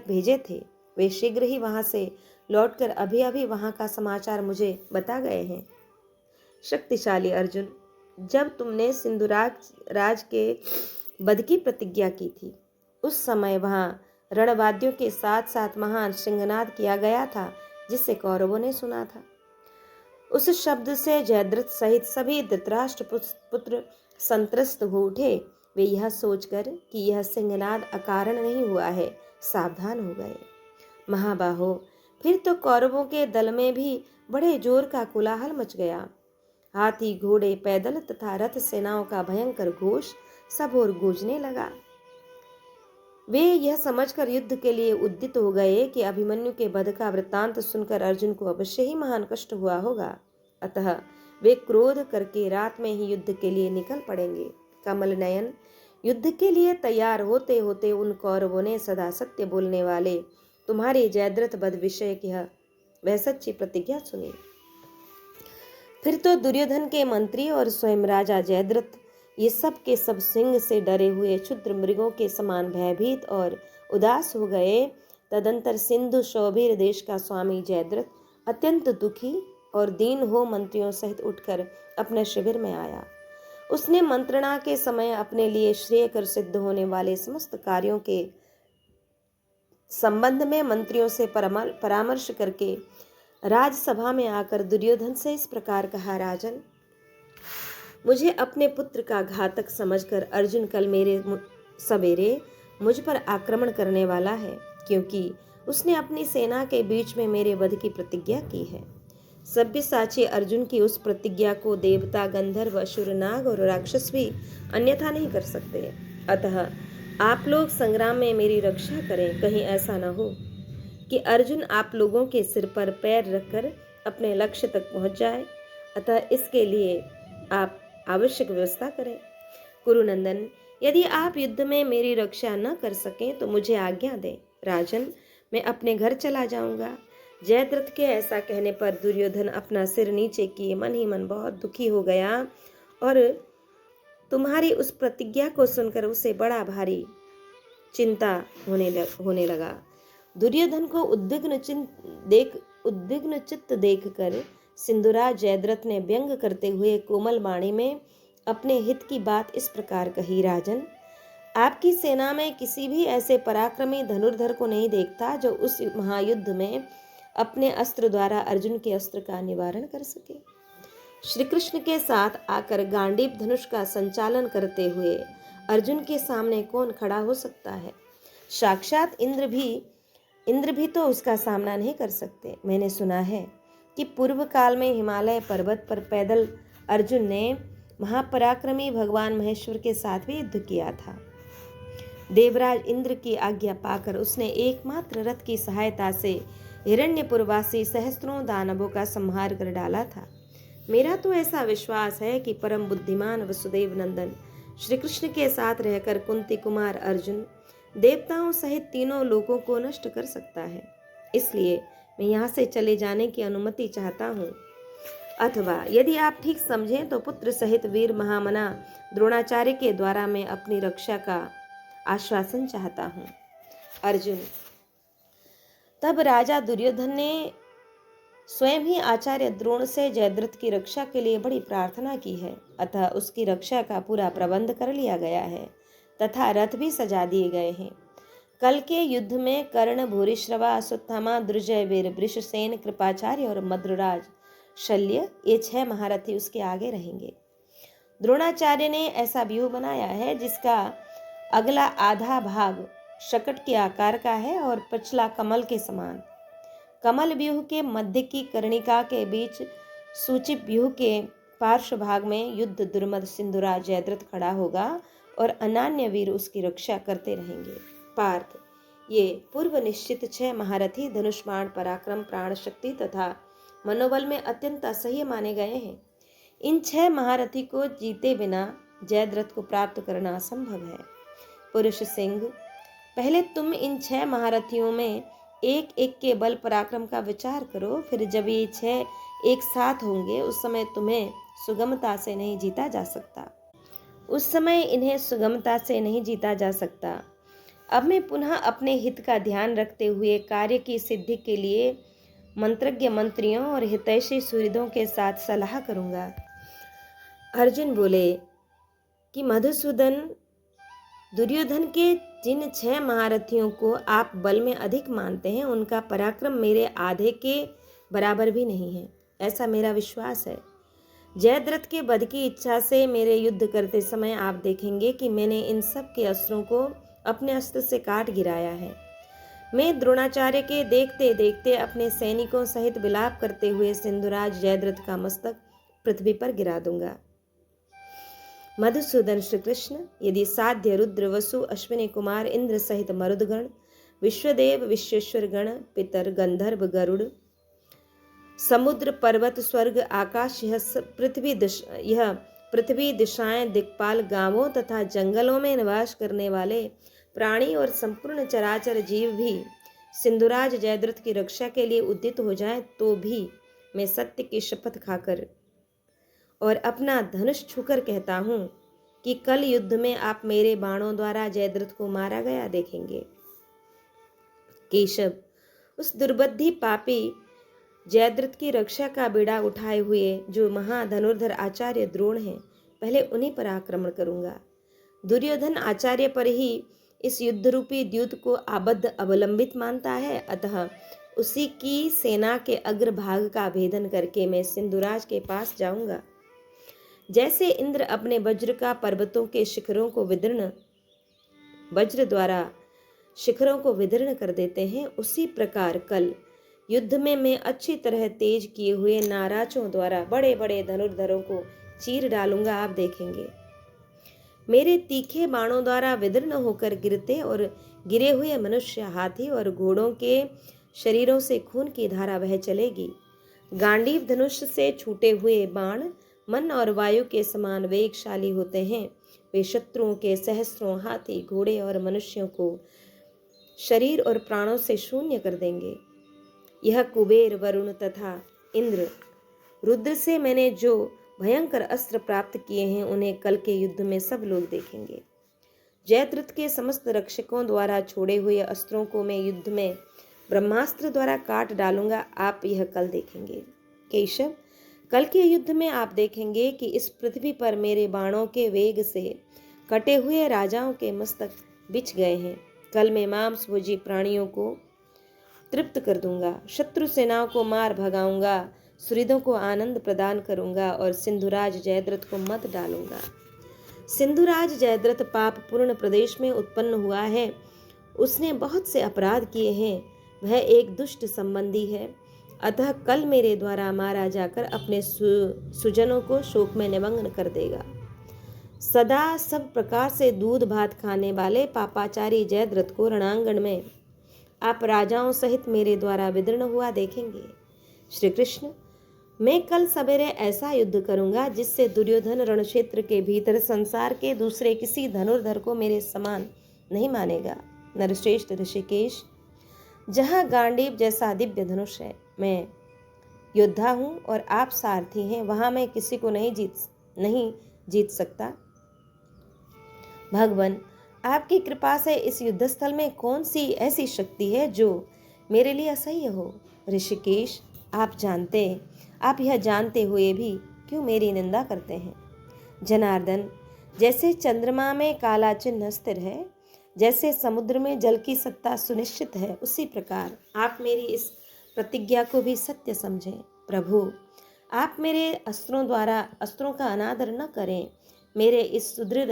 भेजे थे। वे शीघ्र ही वहां से लौटकर अभी अभी वहां का समाचार मुझे बता गए हैं। शक्तिशाली अर्जुन, जब तुमने सिंधुराज के वध की प्रतिज्ञा की थी, उस समय वहां रणवाद्यों के साथ साथ महान सिंहनाद किया गया था, जिसे कौरवों ने सुना था। उस शब्द से जयद्रथ सहित सभी धृतराष्ट्र पुत्र संत्रस्त हो उठे। वे यह सोचकर कि यह सिंहनाद अकारण नहीं हुआ है, सावधान हो गए। महाबाहो, फिर तो कौरवों के दल में भी बड़े जोर का कोलाहल मच गया। हाथी, घोड़े, पैदल तथा रथ सेनाओं का भयंकर घोष सब ओर गूंजने लगा। वे यह समझकर युद्ध के लिए उद्यत हो गए कि अभिमन्यु के वध का वृत्तांत सुनकर अर्जुन को अवश्य ही महान कष्ट हुआ होगा। अतः वे क्रोध करके रात में ही युद्ध के लिए निकल पड़ेंगे। कमल नयन, युद्ध के लिए तैयार होते होते उन कौरवों ने सदा सत्य बोलने वाले तुम्हारे जयद्रथ वध विषय की वह सच्ची प्रतिज्ञा सुनी। फिर तो दुर्योधन के मंत्री और स्वयं राजा जयद्रथ ये सब के सब सिंह से डरे हुए क्षुद्र मृगों के समान भयभीत और उदास हो गए। तदंतर सिंधु शौभीर देश का स्वामी जयद्रथ अत्यंत दुखी और दीन हो मंत्रियों सहित उठकर अपने शिविर में आया। उसने मंत्रणा के समय अपने लिए श्रेयकर सिद्ध होने वाले समस्त कार्यों के संबंध में मंत्रियों से परामर्श करके राजसभा में आकर दुर्योधन से इस प्रकार कहा, राजन, मुझे अपने पुत्र का घातक समझकर अर्जुन कल मेरे सवेरे मुझ पर आक्रमण करने वाला है, क्योंकि उसने अपनी सेना के बीच में मेरे वध की प्रतिज्ञा की है। सभ्यसाची अर्जुन की उस प्रतिज्ञा को देवता, गंधर्व, असुर, नाग और राक्षस भी अन्यथा नहीं कर सकते। अतः आप लोग संग्राम में मेरी रक्षा करें। कहीं ऐसा न हो कि अर्जुन आप लोगों के सिर पर पैर रखकर अपने लक्ष्य तक पहुंच जाए। अतः इसके लिए आप आवश्यक व्यवस्था करें। कुरुनंदन, यदि आप युद्ध में मेरी रक्षा न कर सकें तो मुझे आज्ञा दें। राजन, मैं अपने घर चला जाऊंगा। जयद्रथ के ऐसा कहने पर दुर्योधन अपना सिर नीचे किए मन ही मन बहुत दुखी हो गया और तुम्हारी उस प्रतिज्ञा को सुनकर उसे बड़ा भारी चिंता होने लगा। दुर्योधन को उद्विग्न चित्त देखकर सिंधुराज जयद्रथ ने व्यंग करते हुए कोमल वाणी में अपने हित की बात इस प्रकार कही, राजन, आपकी सेना में किसी भी ऐसे पराक्रमी धनुर्धर को नहीं देखता जो उस महायुद्ध में अपने अस्त्र द्वारा अर्जुन के अस्त्र का निवारण कर सके। श्री कृष्ण के साथ आकर गांडीव धनुष का संचालन करते हुए अर्जुन के सामने कौन खड़ा हो सकता है। साक्षात इंद्र भी तो उसका सामना नहीं कर सकते। मैंने सुना है कि पूर्व काल में हिमालय पर्वत पर पैदल अर्जुन ने महापराक्रमी भगवान महेश्वर के साथ भी युद्ध किया था। देवराज इंद्र की आज्ञा पाकर उसने एकमात्र रथ की सहायता से हिरण्यपुरवासी सहस्त्रों दानवों का संहार कर डाला था। मेरा तो ऐसा विश्वास है कि परम बुद्धिमान वसुदेव नंदन श्री कृष्ण के साथ रहकर कुंती कुमार अर्जुन देवताओं सहित तीनों लोगों को नष्ट कर सकता है। इसलिए मैं यहाँ से चले जाने की अनुमति चाहता हूँ, अथवा यदि आप ठीक समझें तो पुत्र सहित वीर महामना द्रोणाचार्य के द्वारा मैं अपनी रक्षा का आश्वासन चाहता हूँ। अर्जुन, तब राजा दुर्योधन ने स्वयं ही आचार्य द्रोण से जयद्रथ की रक्षा के लिए बड़ी प्रार्थना की है, अतः उसकी रक्षा का पूरा प्रबंध कर लिया गया है तथा रथ भी सजा दिए गए हैं। कल के युद्ध में कर्ण, भूरिश्रवा, अश्वत्थामा, दुर्जय, वीर, वृषसेन, कृपाचार्य और मद्रराज शल्य, ये 6 महारथी उसके आगे रहेंगे। द्रोणाचार्य ने ऐसा व्यूह बनाया है जिसका अगला आधा भाग शकट के आकार का है और पिछला कमल के समान। कमल व्यूह के मध्य की कर्णिका के बीच सूचित व्यूह के पार्श्व भाग में युद्ध दुर्मद सिंधुराज जयद्रथ खड़ा होगा और अनान्य वीर उसकी रक्षा करते रहेंगे। पार्थ, ये पूर्व निश्चित 6 महारथी धनुष्मान, पराक्रम, प्राण शक्ति तथा मनोबल में अत्यंत असह्य माने गए हैं। इन 6 महारथी को जीते बिना जयद्रथ को प्राप्त करना असंभव है। पुरुष सिंह, पहले तुम इन 6 महारथियों में एक एक के बल पराक्रम का विचार करो, फिर जब ये 6 एक साथ होंगे उस समय तुम्हें सुगमता से नहीं जीता जा सकता। उस समय इन्हें सुगमता से नहीं जीता जा सकता। अब मैं पुनः अपने हित का ध्यान रखते हुए कार्य की सिद्धि के लिए मंत्रज्ञ मंत्रियों और हितैषी सुहृदों के साथ सलाह करूंगा। अर्जुन बोले कि मधुसूदन, दुर्योधन के जिन 6 महारथियों को आप बल में अधिक मानते हैं उनका पराक्रम मेरे आधे के बराबर भी नहीं है, ऐसा मेरा विश्वास है। जयद्रथ के वध की इच्छा से मेरे युद्ध करते समय आप देखेंगे कि मैंने इन सब के अस्त्रों को अपने अस्त्र से काट गिराया है। मैं द्रोणाचार्य के देखते देखते अपने सैनिकों सहित विलाप करते हुए सिंधुराज जयद्रथ का मस्तक पृथ्वी पर गिरा दूंगा। मधुसूदन श्री कृष्ण, यदि साध्य रुद्र, वसु, अश्विनी कुमार, इंद्र सहित मरुदगण, विश्वदेव, विश्वेश्वर गण, पितर, गंधर्व, गरुड़, समुद्र, पर्वत, स्वर्ग, आकाश, यह पृथ्वी, दिशाएं, दिक्पाल, गांवों तथा जंगलों में निवास करने वाले प्राणी और संपूर्ण चराचर जीव भी सिंधुराज जयद्रथ की रक्षा के लिए उद्यत हो जाएं, तो भी मैं सत्य की शपथ खाकर और अपना धनुष छूकर कहता हूं कि कल युद्ध में आप मेरे बाणों द्वारा जयद्रथ को मारा गया देखेंगे। केशव, उस दुर्बुद्धि पापी जयद्रथ की रक्षा का बीड़ा उठाए हुए जो महाधनुर्धर आचार्य द्रोण हैं, पहले उन्हीं पर आक्रमण करूंगा। दुर्योधन आचार्य पर ही इस युद्ध रूपी द्यूत को आबद्ध अवलंबित मानता है, अतः उसी की सेना के अग्रभाग का भेदन करके मैं सिंधुराज के पास जाऊंगा। जैसे इंद्र अपने वज्र का पर्वतों के शिखरों को वज्र द्वारा शिखरों को विदीर्ण कर देते हैं, उसी प्रकार कल युद्ध में मैं अच्छी तरह तेज किए हुए नाराजों द्वारा बड़े बड़े धनुर्धरों को चीर डालूंगा, आप देखेंगे। मेरे तीखे बाणों द्वारा विदीर्ण होकर गिरते और गिरे हुए मनुष्य, हाथी और घोड़ों के शरीरों से खून की धारा बह चलेगी। गांडीव धनुष से छूटे हुए बाण मन और वायु के समान वेगशाली होते हैं। वे शत्रुओं के सहस्रों हाथी, घोड़े और मनुष्यों को शरीर और प्राणों से शून्य कर देंगे। यह कुबेर, वरुण तथा इंद्र, रुद्र से मैंने जो भयंकर अस्त्र प्राप्त किए हैं उन्हें कल के युद्ध में सब लोग देखेंगे। जयद्रथ के समस्त रक्षकों द्वारा छोड़े हुए अस्त्रों को मैं युद्ध में ब्रह्मास्त्र द्वारा काट डालूंगा, आप यह कल देखेंगे। केशव, कल के युद्ध में आप देखेंगे कि इस पृथ्वी पर मेरे बाणों के वेग से कटे हुए राजाओं के मस्तक बिछ गए हैं। कल मैं मांसभोजी प्राणियों को तृप्त कर दूंगा, शत्रु सेनाओं को मार भगाऊंगा, सुहृदों को आनंद प्रदान करूंगा और सिंधुराज जयद्रथ को मत डालूंगा। सिंधुराज जयद्रथ पाप पूर्ण प्रदेश में उत्पन्न हुआ है। उसने बहुत से अपराध किए हैं। वह एक दुष्ट संबंधी है, अतः कल मेरे द्वारा मारा जाकर अपने सुजनों को शोक में निमग्न कर देगा। सदा सब प्रकार से दूध भात खाने वाले पापाचारी जयद्रथ को रणांगण में आप राजाओं सहित मेरे द्वारा विदीर्ण हुआ देखेंगे। श्री कृष्ण, मैं कल सवेरे ऐसा युद्ध करूंगा जिससे दुर्योधन रणक्षेत्र के भीतर संसार के दूसरे किसी धनुर्धर को मेरे समान नहीं मानेगा। नरश्रेष्ठ ऋषिकेश, जहाँ गांडीव जैसा दिव्य धनुष है, मैं योद्धा हूँ और आप सारथी हैं, वहाँ मैं किसी को नहीं जीत सकता। भगवान, आपकी कृपा से इस युद्धस्थल में कौन सी ऐसी शक्ति है जो मेरे लिए असह्य हो? ऋषिकेश, आप यह जानते हुए भी क्यों मेरी निंदा करते हैं? जनार्दन, जैसे चंद्रमा में काला चिन्ह स्थिर है, जैसे समुद्र में जल की सत्ता सुनिश्चित है, उसी प्रकार आप मेरी इस प्रतिज्ञा को भी सत्य समझें। प्रभु, आप मेरे अस्त्रों का अनादर न करें, मेरे इस सुदृढ़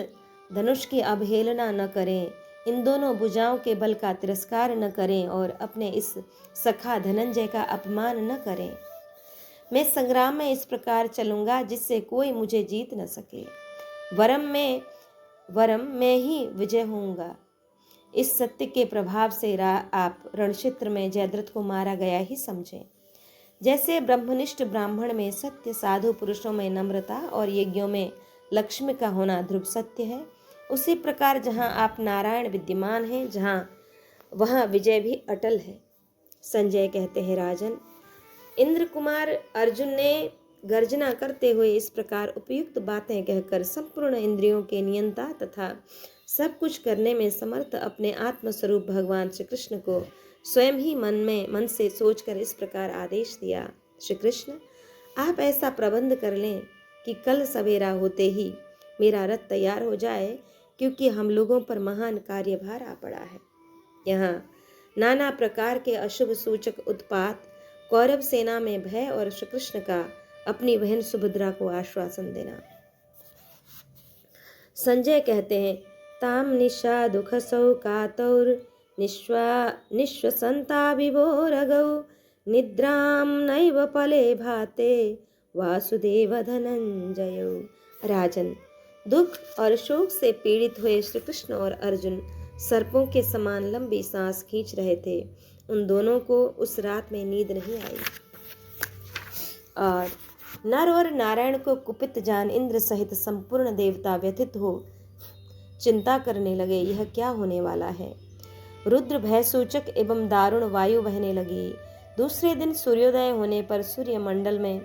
धनुष की अवहेलना न करें, इन दोनों भुजाओं के बल का तिरस्कार न करें और अपने इस सखा धनंजय का अपमान न करें। मैं संग्राम में इस प्रकार चलूंगा जिससे कोई मुझे जीत न सके। वरम में ही विजय होऊंगा। इस सत्य के प्रभाव से आप रणक्षेत्र में जयद्रथ को मारा गया ही समझें। जैसे ब्रह्मनिष्ठ ब्राह्मण में सत्य, साधु पुरुषों में नम्रता और यज्ञों में लक्ष्मी का होना ध्रुव सत्य है, उसी प्रकार जहाँ आप नारायण विद्यमान हैं, वहाँ विजय भी अटल है। संजय कहते हैं, राजन, इंद्र कुमार अर्जुन ने गर्जना करते हुए इस प्रकार उपयुक्त बातें कहकर संपूर्ण इंद्रियों के नियंता तथा सब कुछ करने में समर्थ अपने आत्मस्वरूप भगवान श्री कृष्ण को स्वयं ही मन से सोचकर इस प्रकार आदेश दिया, श्री कृष्ण, आप ऐसा प्रबंध कर लें कि कल सवेरा होते ही मेरा रथ तैयार हो जाए, क्योंकि हम लोगों पर महान कार्यभार आ पड़ा है। यहाँ नाना प्रकार के अशुभ सूचक उत्पात, कौरव सेना में भय और श्री कृष्ण का अपनी बहन सुभद्रा को आश्वासन देना। संजय कहते हैं, ताम निशा दुख सौकातौर निश्वसंता विभोरगौ निद्राम नैव फले भाते वासुदेव धनंजय। राजन, दुख और शोक से पीड़ित हुए श्री कृष्ण और अर्जुन सर्पों के समान लंबी सांस खींच रहे थे। उन दोनों को उस रात में नींद नहीं आई और नर और नारायण को कुपित जान इंद्र सहित संपूर्ण देवता व्यथित हो चिंता करने लगे, यह क्या होने वाला है। रुद्र भय सूचक एवं दारुण वायु बहने लगी। दूसरे दिन सूर्योदय होने पर सूर्य मंडल में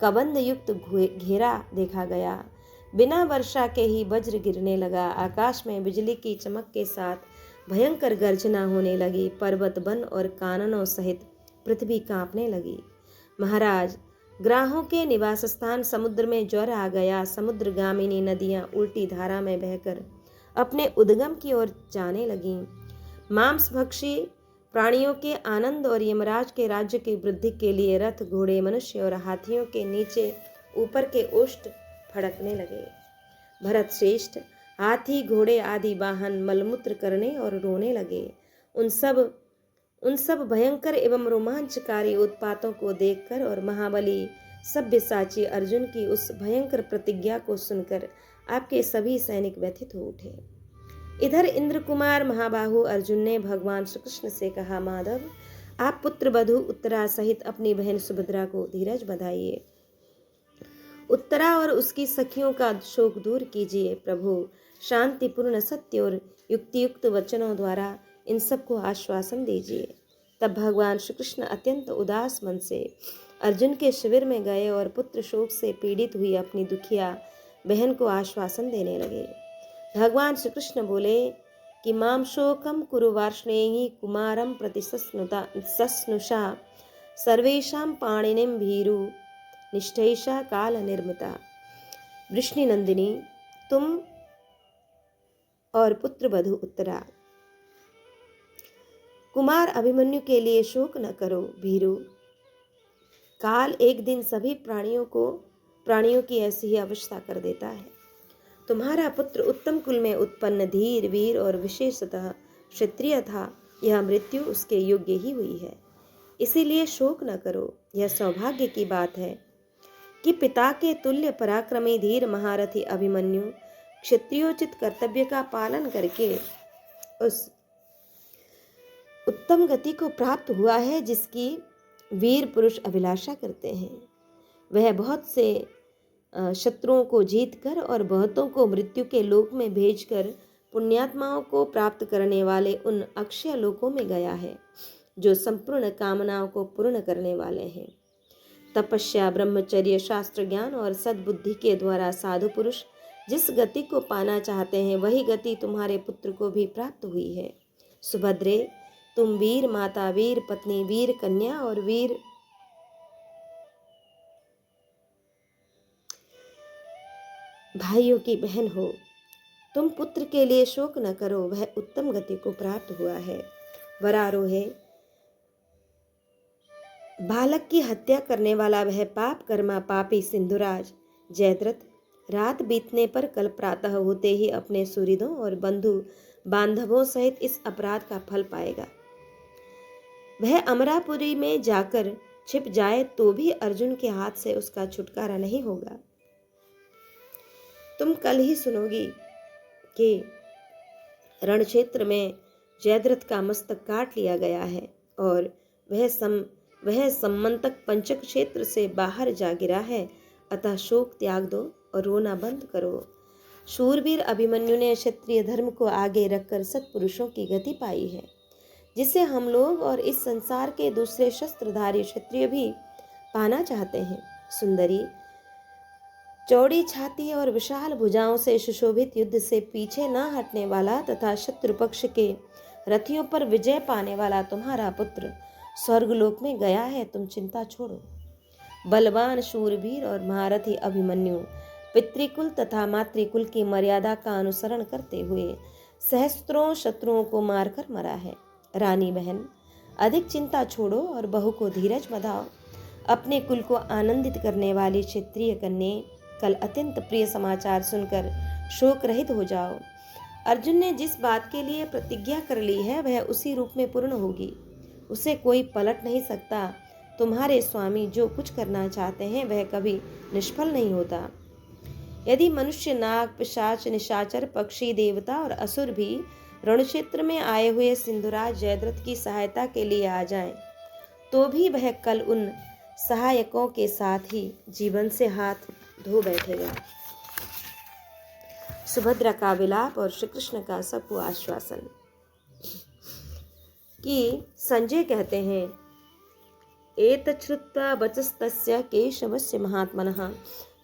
कबंध युक्त घेरा देखा गया। बिना वर्षा के ही वज्र गिरने लगा। आकाश में बिजली की चमक के साथ भयंकर गर्जना होने लगी। पर्वत, वन और काननों सहित पृथ्वी कांपने लगी। महाराज, ग्राहों के निवास स्थान समुद्र में ज्वर आ गया। समुद्रगामिनी नदियां उल्टी धारा में बहकर अपने उद्गम की ओर जाने लगीं। मांसभक्षी प्राणियों के आनंद और यमराज के राज्य की वृद्धि के लिए रथ, घोड़े, मनुष्य और हाथियों के नीचे ऊपर के ओष्ठ फड़कने लगे। भरत श्रेष्ठ, हाथी, घोड़े आदि वाहन मलमूत्र करने और रोने लगे। उन सब भयंकर एवं रोमांचकारी उत्पातों को देखकर और महाबली सब्यसाची अर्जुन की उस भयंकर प्रतिज्ञा को सुनकर आपके सभी सैनिक व्यथित हो उठे। इधर इंद्र कुमार महाबाहु अर्जुन ने भगवान श्री कृष्ण से कहा, माधव, आप पुत्र वधु उत्तरा सहित अपनी बहन सुभद्रा को धीरज बधाइए। उत्तरा और उसकी सखियों का शोक दूर कीजिए। प्रभु, शांतिपूर्ण, सत्य और युक्तियुक्त वचनों द्वारा इन सबको आश्वासन दीजिए। तब भगवान श्री कृष्ण अत्यंत उदास मन से अर्जुन के शिविर में गए और पुत्र शोक से पीड़ित हुई अपनी दुखिया बहन को आश्वासन देने लगे। भगवान श्री कृष्ण बोले कि माम शोकम कुरु वार्ष्णेहि कुमारम प्रति सस्नुषा सर्वेषां पाणिनिं भीरु निष्ठैषा काल निर्मिता। वृष्णि नंदिनी, तुम और पुत्र वधु उत्तरा, कुमार अभिमन्यु के लिए शोक न करो। भीरु, काल एक दिन सभी प्राणियों की ऐसी ही अवस्था कर देता है। तुम्हारा पुत्र उत्तम कुल में उत्पन्न, धीर, वीर और विशेषतः क्षत्रिय था। यह मृत्यु उसके योग्य ही हुई है, इसीलिए शोक न करो। यह सौभाग्य की बात है कि पिता के तुल्य पराक्रमी धीर महारथी अभिमन्यु क्षत्रियोचित कर्तव्य का पालन करके उस उत्तम गति को प्राप्त हुआ है जिसकी वीर पुरुष अभिलाषा करते हैं। वह बहुत से शत्रुओं को जीतकर और बहुतों को मृत्यु के लोक में भेजकर पुण्यात्माओं को प्राप्त करने वाले उन अक्षय लोकों में गया है जो संपूर्ण कामनाओं को पूर्ण करने वाले हैं। तपस्या, ब्रह्मचर्य, शास्त्र ज्ञान और सद्बुद्धि के द्वारा साधु पुरुष जिस गति को पाना चाहते हैं वही गति तुम्हारे पुत्र को भी प्राप्त हुई है। सुभद्रे, तुम वीर माता, वीर पत्नी, वीर कन्या और वीर भाइयों की बहन हो, तुम पुत्र के लिए शोक न करो, वह उत्तम गति को प्राप्त हुआ है। वरारोहे, बालक की हत्या करने वाला वह पाप कर्मा पापी सिंधुराज जयद्रथ रात बीतने पर कल प्रातः होते ही अपने सुहृदों और बंधु बांधवों सहित इस अपराध का फल पाएगा। वह अमरापुरी में जाकर छिप जाए तो भी अर्जुन के हाथ से उसका छुटकारा नहीं होगा। तुम कल ही सुनोगी कि रण क्षेत्र में जयद्रथ का मस्तक काट लिया गया है और वह सम्मंतक पंचक क्षेत्र से बाहर जा गिरा है। अतः शोक त्याग दो और रोना बंद करो। शूरवीर अभिमन्यु ने क्षत्रिय धर्म को आगे रखकर सत्पुरुषों की गति पाई है, जिसे हम लोग और इस संसार के दूसरे शस्त्रधारी क्षत्रिय भी पाना चाहते हैं। सुंदरी, चौड़ी छाती और विशाल भुजाओं से सुशोभित, युद्ध से पीछे न हटने वाला तथा शत्रु पक्ष के रथियों पर विजय पाने वाला तुम्हारा पुत्र स्वर्गलोक में गया है। तुम चिंता छोड़ो। बलवान शूरवीर और महारथी अभिमन्यु पितृकुल तथा मातृकुल की मर्यादा का अनुसरण करते हुए सहस्त्रों शत्रुओं को मारकर मरा है। रानी बहन, अधिक चिंता छोड़ो और बहू को धीरज बधाओ। अपने कुल को आनंदित करने वाली क्षत्रिय कन्या, कल अत्यंत प्रिय समाचार सुनकर शोक रहित हो जाओ। अर्जुन ने जिस बात के लिए प्रतिज्ञा कर ली है वह उसी रूप में पूर्ण होगी, उसे कोई पलट नहीं सकता। तुम्हारे स्वामी जो कुछ करना चाहते हैं वह कभी निष्फल नहीं होता। यदि मनुष्य, नाग, पिशाच, निशाचर, पक्षी, देवता और असुर भी रणक्षेत्र में आए हुए सिंधुराज जयद्रथ की सहायता के लिए आ जाएं, तो भी वह कल उन सहायकों के साथ ही जीवन से हाथ धो बैठेगा। सुभद्रा का विलाप और श्री कृष्ण का सबको आश्वासन। कि संजय कहते हैं, एतत् श्रुत्वा वचस्तस्य केशवस्य महात्मनः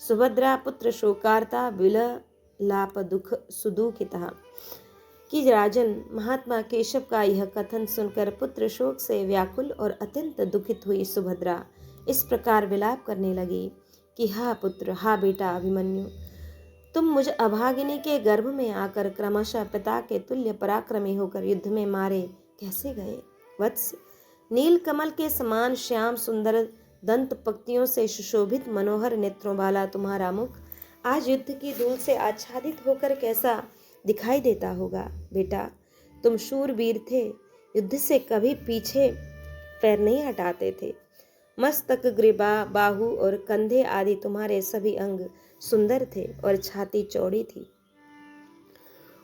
सुभद्रा पुत्र शोकार्ता विललाप दुख सुदुखितः। कि राजन, महात्मा केशव का यह कथन सुनकर पुत्र शोक से व्याकुल और अत्यंत दुखित हुई सुभद्रा इस प्रकार विलाप करने लगी कि हा पुत्र, हा बेटा अभिमन्यु, तुम मुझ अभागिनी के गर्भ में आकर क्रमशः पिता के तुल्य पराक्रमी होकर युद्ध में मारे कैसे गए। वत्स, नील कमल के समान श्याम सुंदर दंत पंक्तियों से सुशोभित मनोहर नेत्रों वाला तुम्हारा मुख आज युद्ध की धूल से आच्छादित होकर कैसा दिखाई देता होगा। बेटा, तुम शूरवीर थे, युद्ध से कभी पीछे पैर नहीं हटाते थे। मस्तक, ग्रीवा, बाहु और कंधे आदि तुम्हारे सभी अंग सुंदर थे और छाती चौड़ी थी।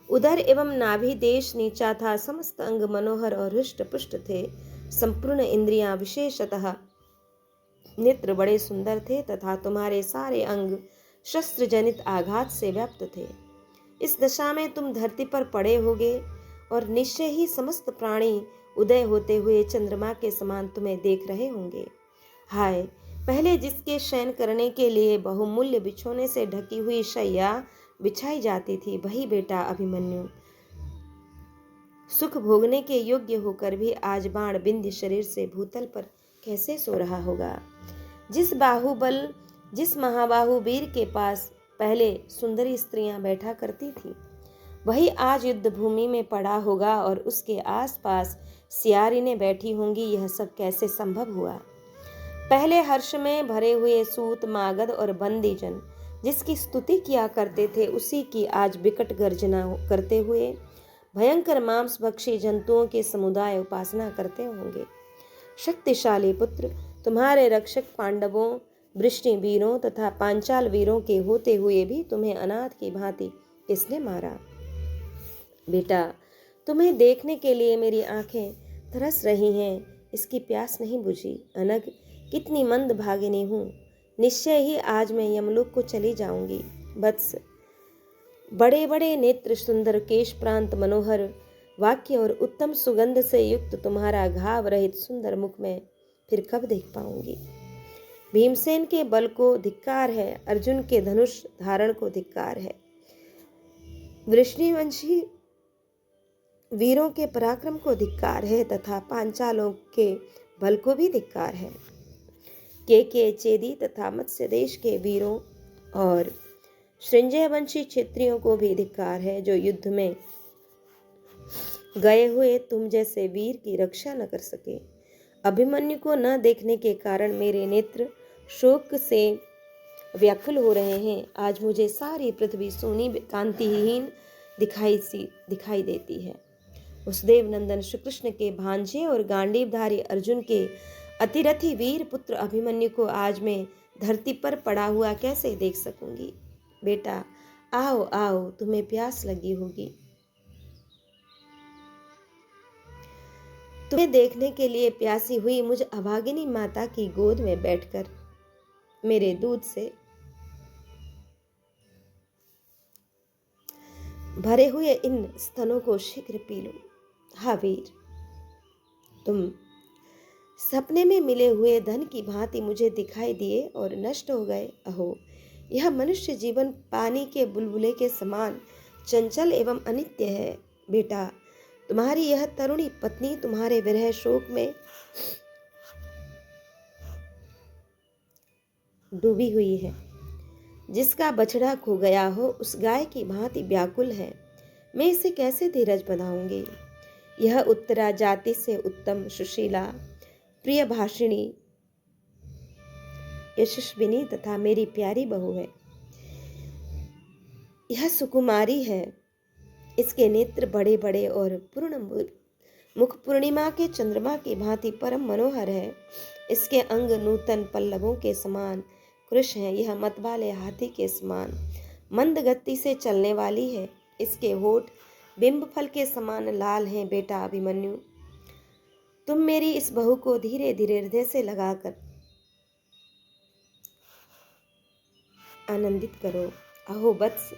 उदर एवं नाभि देश नीचा था। समस्त अंग मनोहर और हृष्ट पुष्ट थे। संपूर्ण इंद्रियां, विशेषतः नेत्र बड़े सुंदर थे तथा तुम्हारे सारे अंग शस्त्र जनित आघात से व्याप्त थे। इस दशा में तुम धरती पर पड़े होगे और निश्चय ही समस्त प्राणी उदय होते हुए चंद्रमा के समान तुम्हें देख रहे होंगे। हाय, पहले जिसके शयन करने के लिए बहुमूल्य बिछोने से ढकी हुई शैया बिछाई जाती थी, वही बेटा अभिमन्यु सुख भोगने के योग्य होकर भी आज बाण बिंद शरीर से भूतल पर कैसे सो रहा होगा। जिस महाबाहु वीर के पास पहले सुंदरी स्त्रियां बैठा करती थी, वही आज युद्ध भूमि में पड़ा होगा और उसके आसपास सियारिनें बैठी होंगी। यह सब कैसे संभव हुआ। पहले हर्ष में भरे हुए सूत, मागध और बंदीजन जिसकी स्तुति किया करते थे, उसी की आज विकट गर्जना करते हुए भयंकर मांसभक्षी जंतुओं के समुदाय उपासना करते होंगे। शक्तिशाली पुत्र, तुम्हारे रक्षक पांडवों, वृष्णि वीरों तथा पांचाल वीरों के होते हुए भी तुम्हें अनाथ की भांति किसने मारा। बेटा, तुम्हें देखने के लिए मेरी आंखें तरस रही हैं, इसकी प्यास नहीं बुझी। अनग, कितनी मंद भागिनी हूँ, निश्चय ही आज मैं यमलोक को चली जाऊंगी। वत्स, बड़े बड़े नेत्र, सुंदर केश, प्रांत, मनोहर वाक्य और उत्तम सुगंध से युक्त तुम्हारा घाव रहित सुंदर मुख में फिर कब देख पाऊंगी। भीमसेन के बल को धिक्कार है, अर्जुन के धनुष धारण को धिक्कार है, वृष्णिवंशी वीरों के पराक्रम को धिक्कार है तथा पांचालों के बल को भी धिक्कार है। के चेदी तथा मत्स्य देश के वीरों और श्रृंजयवंशी क्षत्रियों को भी धिक्कार है, जो युद्ध में गए हुए तुम जैसे वीर की रक्षा न कर सके। अभिमन्यु को न देखने के कारण मेरे नेत्र शोक से व्याकुल हो रहे हैं। आज मुझे सारी पृथ्वी सोनी कांतिहीन दिखाई देती है। वसुदेव नंदन श्री कृष्ण के भांजे और गांडीवधारी अर्जुन के अतिरथी वीर पुत्र अभिमन्यु को आज मैं धरती पर पड़ा हुआ कैसे देख सकूंगी। बेटा आओ आओ, तुम्हें प्यास लगी होगी। तुम्हें देखने के लिए प्यासी हुई मुझ अभागिनी माता की गोद में बैठकर मेरे दूध से भरे हुए इन स्तनों को शीघ्र पी लो। हा वीर, तुम सपने में मिले हुए धन की भांति मुझे दिखाई दिए और नष्ट हो गए। अहो, यह मनुष्य जीवन पानी के बुलबुले के समान चंचल एवं अनित्य है। बेटा, तुम्हारी यह तरुणी पत्नी तुम्हारे विरह शोक में डूबी हुई है। जिसका बछड़ा खो गया हो उस गाय की भांति व्याकुल है। मैं इसे कैसे धीरज बंधाऊंगी। यह उत्तरा जाति से उत्तम, सुशीला, प्रिय भाषिणी, यशस्विनी तथा मेरी प्यारी बहू है। यह सुकुमारी है। इसके नेत्र बड़े बड़े और पूर्ण मुख पूर्णिमा के चंद्रमा की भांति परम मनोहर है। इसके अंग नूतन पल्लवों के समान कृश है। यह मत वाले हाथी के समान मंद गति से चलने वाली है। इसके होठ बिंब फल के समान लाल हैं। बेटा अभिमन्यु, तुम मेरी इस बहू को धीरे धीरे हृदय से लगाकर आनंदित करो। अहो वत्स,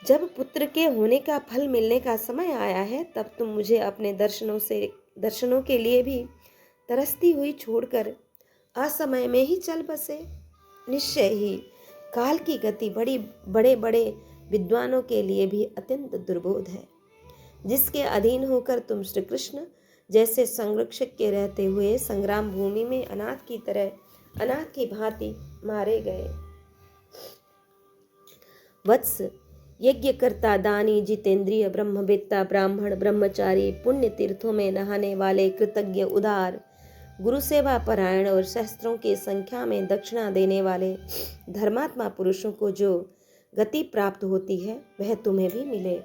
जब पुत्र के होने का फल मिलने का समय आया है, तब तुम मुझे अपने दर्शनों के लिए भी तरसती हुई छोड़कर असमय में ही चल बसे। निश्चय ही काल की गति बड़े बड़े विद्वानों के लिए भी अत्यंत दुर्बोध है। जिसके अधीन होकर तुम श्री कृष्ण जैसे संरक्षक के रहते हुए संग्राम भूमि में अनाथ की भांति मारे गए। वत्स, यज्ञकर्ता, दानी, जितेंद्रिय, ब्रह्मवेत्ता, ब्राह्मण, ब्रह्मचारी, पुण्य तीर्थों में नहाने वाले, कृतज्ञ, उदार, गुरु सेवा परायण और सहस्त्रों की संख्या में दक्षिणा देने वाले धर्मात्मा पुरुषों को जो गति प्राप्त होती है वह तुम्हें भी मिले।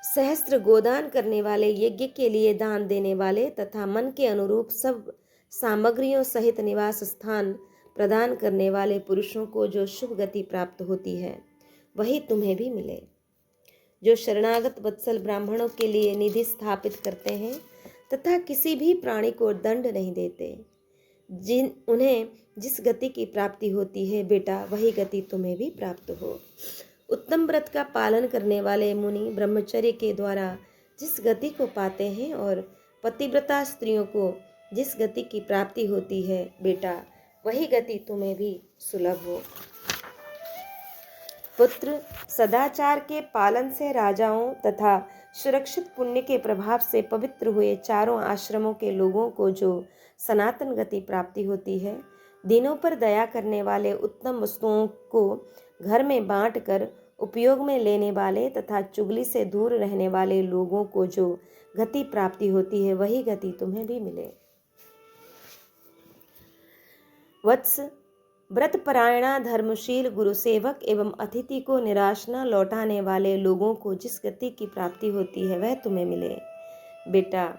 सहस्त्र गोदान करने वाले, यज्ञ के लिए दान देने वाले तथा मन के अनुरूप सब सामग्रियों सहित निवास स्थान प्रदान करने वाले पुरुषों को जो शुभ गति प्राप्त होती है वही तुम्हें भी मिले। जो शरणागत वत्सल ब्राह्मणों के लिए निधि स्थापित करते हैं तथा किसी भी प्राणी को दंड नहीं देते, उन्हें जिस गति की प्राप्ति होती है बेटा, वही गति तुम्हें भी प्राप्त हो। उत्तम व्रत का पालन करने वाले मुनि ब्रह्मचर्य के द्वारा जिस गति को पाते हैं और पतिव्रता स्त्रियों को जिस गति की प्राप्ति होती है बेटा, वही गति तुम्हें भी सुलभ हो। पुत्र, सदाचार के पालन से राजाओं तथा सुरक्षित पुण्य के प्रभाव से पवित्र हुए चारों आश्रमों के लोगों को जो सनातन गति प्राप्ति होती है, दिनों पर दया करने वाले, उत्तम वस्तुओं को घर में बांटकर उपयोग में लेने वाले तथा चुगली से दूर रहने वाले लोगों को जो गति प्राप्ति होती है, वही गति तुम्हें भी मिले। वत्स, व्रतपरायणा, धर्मशील, गुरुसेवक एवं अतिथि को निराश न लौटाने वाले लोगों को जिस गति की प्राप्ति होती है वह तुम्हें मिले। बेटा,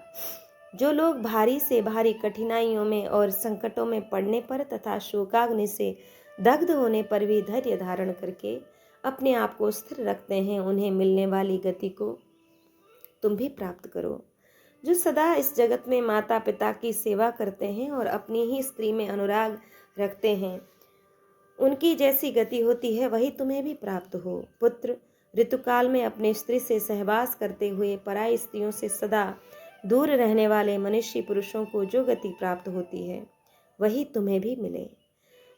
जो लोग भारी से भारी कठिनाइयों में और संकटों में पड़ने पर तथा शोकाग्नि से दग्ध होने पर भी धैर्य धारण करके अपने आप को स्थिर रखते हैं, उन्हें मिलने वाली गति को तुम भी प्राप्त करो। जो सदा इस जगत में माता पिता की सेवा करते हैं और अपनी ही स्त्री में अनुराग रखते हैं, उनकी जैसी गति होती है वही तुम्हें भी प्राप्त हो। पुत्र, ऋतुकाल में अपने स्त्री से सहवास करते हुए पराई स्त्रियों से सदा दूर रहने वाले मनुष्य पुरुषों को जो गति प्राप्त होती है वही तुम्हें भी मिले।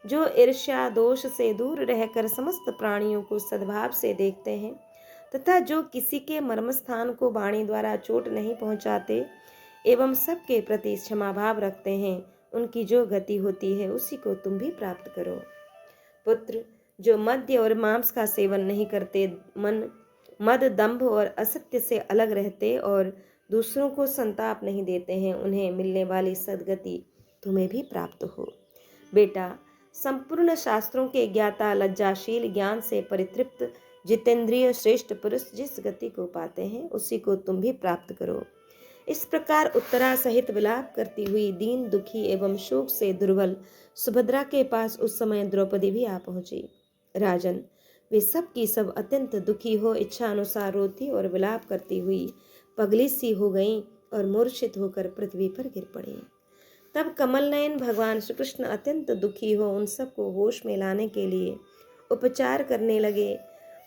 जो ईर्ष्या दोष से दूर रहकर समस्त प्राणियों को सद्भाव से देखते हैं तथा जो किसी के मर्म स्थान को वाणी द्वारा चोट नहीं पहुंचाते एवं सबके प्रति क्षमा भाव रखते हैं, उनकी जो गति होती है उसी को तुम भी प्राप्त करो। पुत्र, जो मद्य और मांस का सेवन नहीं करते, मद, दंभ और असत्य से अलग रहते और दूसरों को संताप नहीं देते हैं, उन्हें मिलने वाली सद्गति तुम्हें भी प्राप्त हो। बेटा, संपूर्ण शास्त्रों के ज्ञाता, लज्जाशील, ज्ञान से परितृप्त, जितेंद्रिय श्रेष्ठ पुरुष जिस गति को पाते हैं उसी को तुम भी प्राप्त करो। इस प्रकार उत्तरा सहित विलाप करती हुई, दीन, दुखी एवं शोक से दुर्बल सुभद्रा के पास उस समय द्रौपदी भी आ पहुंची। राजन, वे सब की सब अत्यंत दुखी हो इच्छा अनुसार रोती और विलाप करती हुई पगली सी हो गईं और मूर्छित होकर पृथ्वी पर गिर पड़ी। तब कमल नयन भगवान श्री कृष्ण अत्यंत दुखी हो उन सबको होश में लाने के लिए उपचार करने लगे।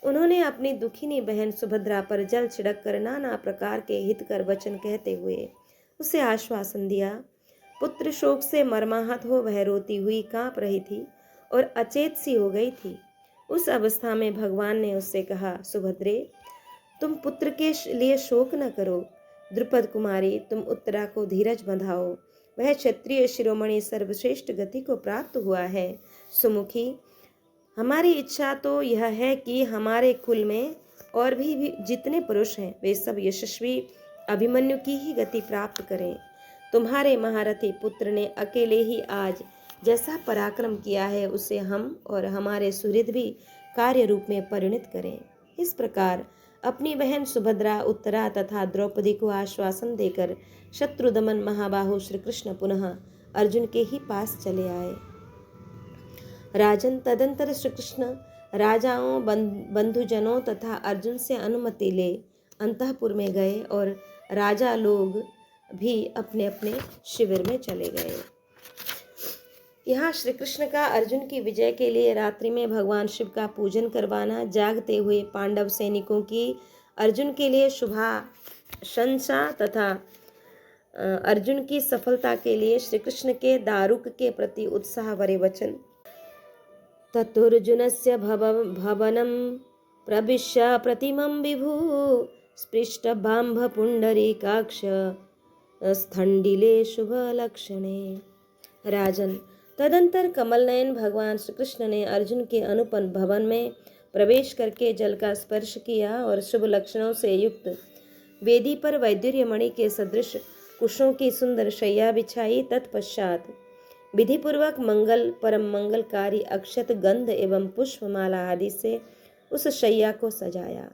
उन्होंने अपनी दुखिनी बहन सुभद्रा पर जल छिड़क कर नाना प्रकार के हितकर वचन कहते हुए उसे आश्वासन दिया। पुत्र शोक से मर्माहत हो वह रोती हुई कांप रही थी और अचेत सी हो गई थी। उस अवस्था में भगवान ने उससे कहा, सुभद्रे, तुम पुत्र के लिए शोक न करो। द्रुपद कुमारी, तुम उत्तरा को धीरज बंधाओ, वह क्षत्रिय शिरोमणि सर्वश्रेष्ठ गति को प्राप्त हुआ है। सुमुखी, हमारी इच्छा तो यह है कि हमारे कुल में और भी जितने पुरुष हैं वे सब यशस्वी अभिमन्यु की ही गति प्राप्त करें। तुम्हारे महारथी पुत्र ने अकेले ही आज जैसा पराक्रम किया है उसे हम और हमारे सुहृद भी कार्य रूप में परिणत करें। इस प्रकार अपनी बहन सुभद्रा, उत्तरा तथा द्रौपदी को आश्वासन देकर शत्रुदमन महाबाहु श्री कृष्ण पुनः अर्जुन के ही पास चले आए। राजन, तदंतर श्री कृष्ण राजाओं, बंधुजनों तथा अर्जुन से अनुमति ले अंतःपुर में गए और राजा लोग भी अपने अपने शिविर में चले गए। यहाँ श्री कृष्ण का अर्जुन की विजय के लिए रात्रि में भगवान शिव का पूजन करवाना, जागते हुए पांडव सैनिकों की अर्जुन के लिए शुभाशंसा तथा अर्जुन की सफलता के लिए श्री कृष्ण के दारुक के प्रति उत्साह भरे वचन, ततुर्जुनस्य भवनं प्रविश्य प्रतिमं विभु स्पृष्ट बांभ पुंडरीकाक्ष स्थंडिले शुभ लक्षणे। राजन, तदंतर कमल नयन भगवान श्री कृष्ण ने अर्जुन के अनुपम भवन में प्रवेश करके जल का स्पर्श किया और शुभ लक्षणों से युक्त वेदी पर वैदुर्यमणि के सदृश कुशों की सुंदर शैया बिछाई। तत्पश्चात विधिपूर्वक मंगल, परम मंगलकारी अक्षत, गंध एवं पुष्पमाला आदि से उस शैया को सजाया।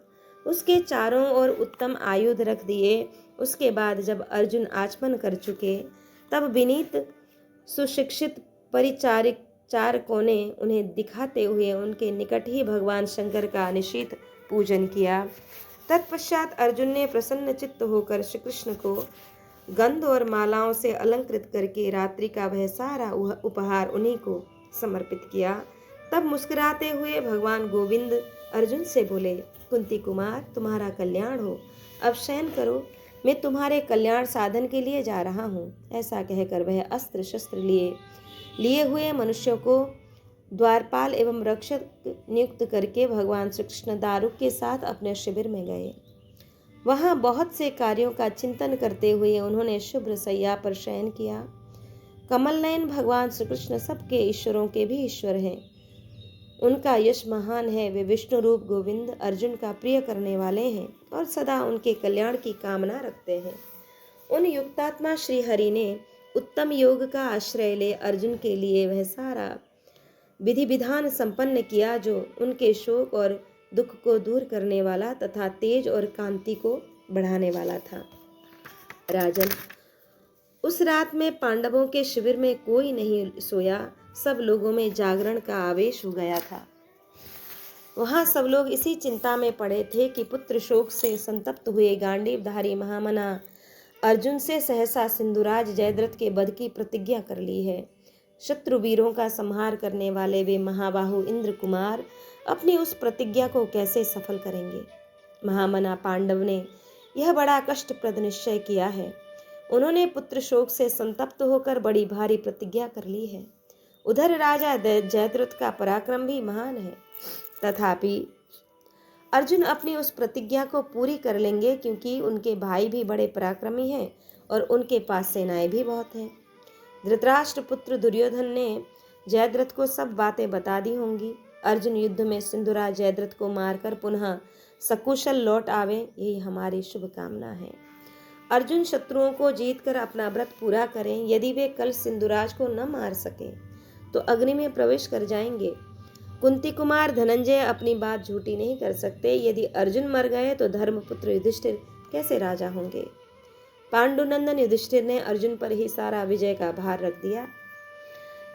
उसके चारों ओर उत्तम आयुध रख दिए। उसके बाद जब अर्जुन आचमन कर चुके तब विनीत सुशिक्षित चारकों ने उन्हें दिखाते हुए उनके निकट ही भगवान शंकर का निशीथ पूजन किया। तत्पश्चात अर्जुन ने प्रसन्न चित्त होकर श्री कृष्ण को गंध और मालाओं से अलंकृत करके रात्रि का वह सारा उपहार उन्हीं को समर्पित किया। तब मुस्कुराते हुए भगवान गोविंद अर्जुन से बोले, कुंती कुमार, तुम्हारा कल्याण हो, अब शयन करो, मैं तुम्हारे कल्याण साधन के लिए जा रहा हूँ। ऐसा कहकर वह अस्त्र शस्त्र लिए हुए मनुष्यों को द्वारपाल एवं रक्षक नियुक्त करके भगवान श्री कृष्ण दारुक के साथ अपने शिविर में गए। वहाँ बहुत से कार्यों का चिंतन करते हुए उन्होंने शुभ्र सैया पर शयन किया। कमल नयन भगवान श्री कृष्ण सबके ईश्वरों के भी ईश्वर हैं, उनका यश महान है। वे विष्णु रूप गोविंद अर्जुन का प्रिय करने वाले हैं और सदा उनके कल्याण की कामना रखते हैं। उन युक्तात्मा श्री हरि ने उत्तम योग का आश्रय ले अर्जुन के लिए वह सारा विधि विधान संपन्न किया जो उनके शोक और दुख को दूर करने वाला तथा तेज और कांति को बढ़ाने वाला था। राजन, उस रात में पांडवों के शिविर में कोई नहीं सोया। सब लोगों में जागरण का आवेश हो गया था। वहां सब लोग इसी चिंता में पड़े थे कि पुत्र शोक से संतप्त हुए गांडीवधारी महामना अर्जुन से सहसा सिंधुराज जयद्रथ के वध की प्रतिज्ञा कर ली है। शत्रु वीरों का संहार करने वाले वे महाबाहु इंद्र कुमार अपनी उस प्रतिज्ञा को कैसे सफल करेंगे। महामना पांडव ने यह बड़ा कष्टप्रद निश्चय किया है। उन्होंने पुत्र शोक से संतप्त होकर बड़ी भारी प्रतिज्ञा कर ली है। उधर राजा जयद्रथ का पराक्रम भी महान है, तथापि अर्जुन अपनी उस प्रतिज्ञा को पूरी कर लेंगे क्योंकि उनके भाई भी बड़े पराक्रमी हैं और उनके पास सेनाएं भी बहुत हैं। धृतराष्ट्र पुत्र दुर्योधन ने जयद्रथ को सब बातें बता दी होंगी। अर्जुन युद्ध में सिंधुराज जयद्रथ को मारकर पुनः सकुशल लौट आवे, यही हमारी शुभकामना है। अर्जुन शत्रुओं को जीतकर अपना व्रत पूरा करें। यदि वे कल सिंधुराज को न मार सके तो अग्नि में प्रवेश कर जाएंगे। कुंती कुमार धनंजय अपनी बात झूठी नहीं कर सकते। यदि अर्जुन मर गए तो धर्मपुत्र युधिष्ठिर कैसे राजा होंगे। पांडुनंदन युधिष्ठिर ने अर्जुन पर ही सारा विजय का भार रख दिया।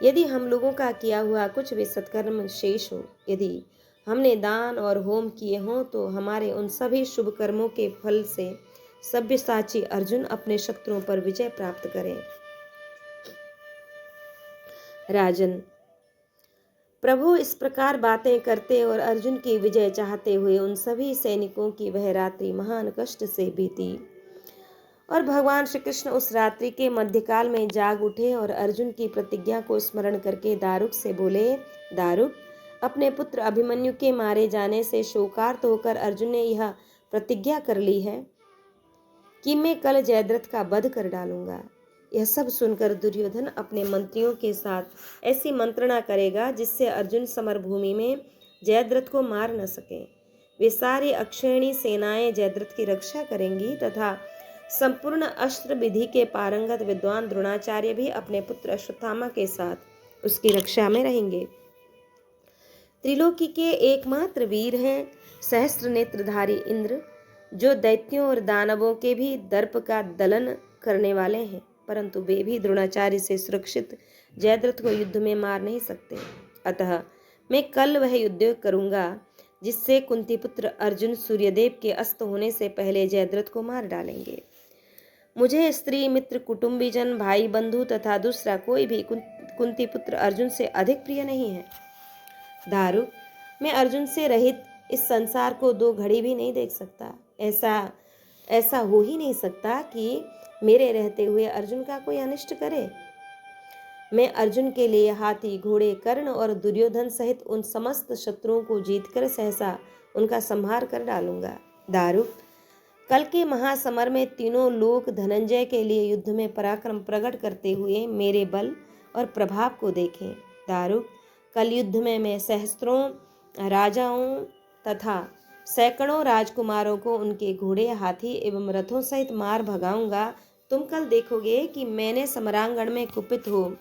यदि हम लोगों का किया हुआ कुछ भी सत्कर्म शेष हो, यदि हमने दान और होम किए हों, तो हमारे उन सभी शुभ कर्मों के फल से सव्यसाची अर्जुन अपने शत्रुओं पर विजय प्राप्त करें। राजन, प्रभु इस प्रकार बातें करते और अर्जुन की विजय चाहते हुए उन सभी सैनिकों की वह रात्रि महान कष्ट से बीती और भगवान श्री कृष्ण उस रात्रि के मध्यकाल में जाग उठे और अर्जुन की प्रतिज्ञा को स्मरण करके दारुक से बोले, दारुक, अपने पुत्र अभिमन्यु के मारे जाने से शोकार्त होकर अर्जुन ने यह प्रतिज्ञा कर ली है कि मैं कल जयद्रथ का वध कर डालूंगा। यह सब सुनकर दुर्योधन अपने मंत्रियों के साथ ऐसी मंत्रणा करेगा जिससे अर्जुन समरभूमि में जयद्रथ को मार न सके। वे सारी अक्षयणी सेनाएं जयद्रथ की रक्षा करेंगी तथा संपूर्ण अस्त्र विधि के पारंगत विद्वान द्रोणाचार्य भी अपने पुत्र अश्वत्थामा के साथ उसकी रक्षा में रहेंगे। त्रिलोकी के एकमात्र वीर हैं सहस्त्र नेत्रधारी इंद्र, जो दैत्यों और दानवों के भी दर्प का दलन करने वाले हैं, परंतु वे भी द्रोणाचार्य से सुरक्षित जयद्रथ को युद्ध में मार नहीं सकते। अतः मैं कल वह युद्ध करूंगा जिससे कुंती पुत्र अर्जुन सूर्यदेव के अस्त होने से पहले जयद्रथ को मार डालेंगे। मुझे स्त्री मित्र कुटुंबीजन भाई बंधु तथा दूसरा कोई भी कुंती पुत्र अर्जुन से अधिक प्रिय नहीं है। दारुक, मैं अर्जुन से रहित इस संसार को 2 घड़ी भी नहीं देख सकता। ऐसा हो ही नहीं सकता कि मेरे रहते हुए अर्जुन का कोई अनिष्ट करे। मैं अर्जुन के लिए हाथी घोड़े कर्ण और दुर्योधन सहित उन समस्त शत्रुओं को जीतकर सहसा उनका संहार कर डालूंगा। दारुक, कल के महासमर में तीनों लोक धनंजय के लिए युद्ध में पराक्रम प्रकट करते हुए मेरे बल और प्रभाव को देखें। दारुक, कल युद्ध में मैं सहस्त्रों राजाओं तथा सैकड़ों राजकुमारों को उनके घोड़े हाथी एवं रथों सहित मार भगाऊंगा। तुम कल देखोगे कि मैंने समरांगण में कुपित हो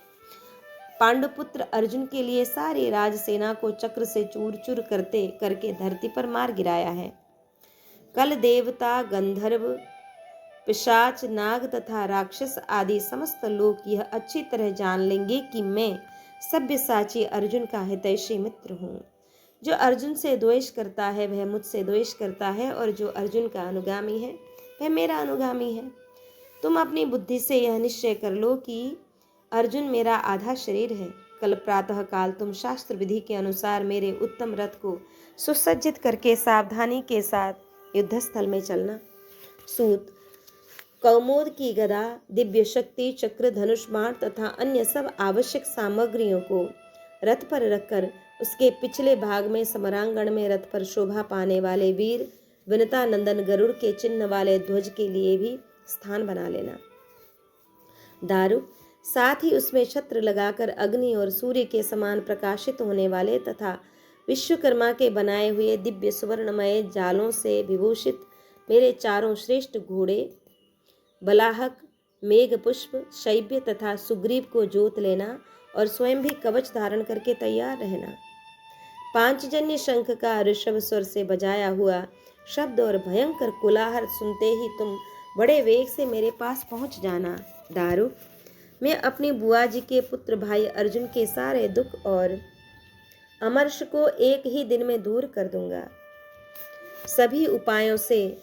पांडुपुत्र अर्जुन के लिए सारी राजसेना को चक्र से चूर चूर करके धरती पर मार गिराया है। कल देवता गंधर्व पिशाच नाग तथा राक्षस आदि समस्त लोग यह अच्छी तरह जान लेंगे कि मैं सव्यसाची अर्जुन का हितैषी मित्र हूँ। जो अर्जुन से द्वेष करता है वह मुझसे द्वेष करता है और जो अर्जुन का अनुगामी है वह मेरा अनुगामी है। तुम अपनी बुद्धि से यह निश्चय कर लो कि अर्जुन मेरा आधा शरीर है। कल प्रातः काल तुम शास्त्र विधि के अनुसार मेरे उत्तम रथ को सुसज्जित करके सावधानी के साथ युद्धस्थल में चलना। सूत, कौमोद की गदा, दिव्य शक्ति चक्र, धनुष बाण तथा अन्य सब आवश्यक सामग्रियों को रथ पर रखकर उसके पिछले भाग में समरांगण में रथ पर शोभा पाने वाले वीर विनता नंदन गरुड़ के चिन्ह वाले ध्वज के लिए भी स्थान बना लेना। दारुक, साथ ही उसमें छत्र लगाकर अग्नि और सूर्य के समान प्रकाशित होने वाले तथा विश्वकर्मा के बनाए हुए दिव्य सुवर्णमय जालों से विभूषित मेरे 4 श्रेष्ठ घोड़े बलाहक, मेघपुष्प, शैब्य तथा सुग्रीव को जोत लेना और स्वयं भी कवच धारण करके तैयार रहना। पांचजन्य शंख का ऋषभ स्वर से बजाया हुआ शब्द और भयंकर कोलाहल सुनते ही तुम बड़े वेग से मेरे पास पहुंच जाना। दारुक, मैं अपनी बुआ जी के पुत्र भाई अर्जुन के सारे दुख और अमर्ष को एक ही दिन में दूर कर दूंगा। सभी उपायों से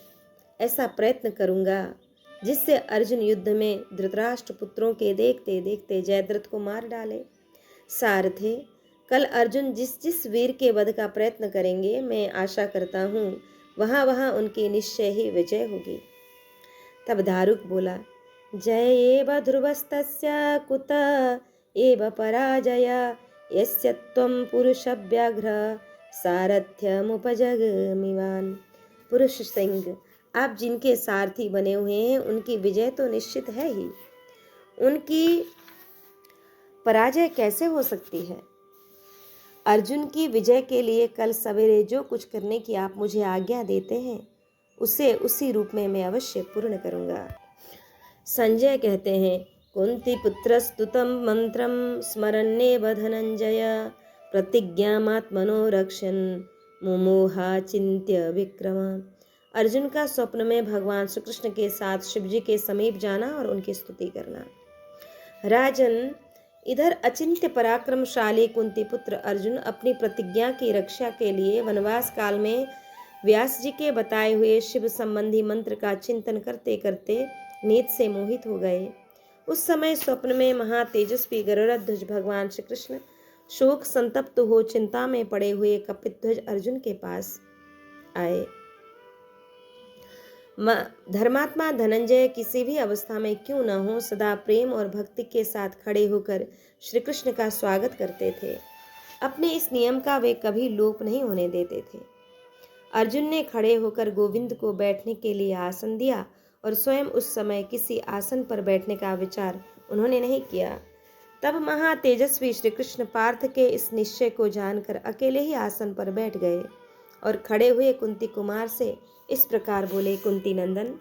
ऐसा प्रयत्न करूंगा जिससे अर्जुन युद्ध में धृतराष्ट्र पुत्रों के देखते देखते जयद्रथ को मार डाले। सारथे, कल अर्जुन जिस जिस वीर के वध का प्रयत्न करेंगे मैं आशा करता हूँ वहाँ वहाँ उनकी निश्चय ही विजय होगी। तब दारुक बोला, जय एव ध्रुवस्तस्य कुत एव पराजय यस्य त्वं पुरुषव्याघ्र सारथ्यमुपजगमिवान्। पुरुष सिंह, आप जिनके सारथी बने हुए हैं उनकी विजय तो निश्चित है ही। उनकी पराजय कैसे हो सकती है? अर्जुन की विजय के लिए कल सवेरे जो कुछ करने की आप मुझे आज्ञा देते हैं उसे उसी रूप में मैं अवश्य पूर्ण करूंगा। संजय कहते हैं, कुंती पुत्रस्तुतं मंत्रम स्मरन्नेव धनंजय प्रतिज्ञामात्मनो रक्षन मुमोहा चिंत्य विक्रम। अर्जुन का स्वप्न में भगवान श्री कृष्ण के साथ शिव जी के समीप जाना और उनकी स्तुति करना। राजन, इधर अचिंत्य पराक्रमशाली कुंती पुत्र अर्जुन अपनी प्रतिज्ञा की रक्षा के लिए वनवास काल में व्यास जी के बताए हुए शिव संबंधी मंत्र का चिंतन करते करते नींद से मोहित हो गए। उस समय स्वप्न में महातेजस्वी गरुड़ध्वज भगवान श्री कृष्ण शोक संतप्त हो चिंता में पड़े हुए कपिध्वज अर्जुन के पास आए। धर्मात्मा धनंजय किसी भी अवस्था में क्यों न हो सदा प्रेम और भक्ति के साथ खड़े होकर श्री कृष्ण का स्वागत करते थे। अपने इस नियम का वे कभी लोप नहीं होने देते थे। अर्जुन ने खड़े होकर गोविंद को बैठने के लिए आसन दिया और स्वयं उस समय किसी आसन पर बैठने का विचार उन्होंने नहीं किया। तब महातेजस्वी श्री कृष्ण पार्थ के इस निश्चय को जानकर अकेले ही आसन पर बैठ गए और खड़े हुए कुंती कुमार से इस प्रकार बोले, कुंती नंदन,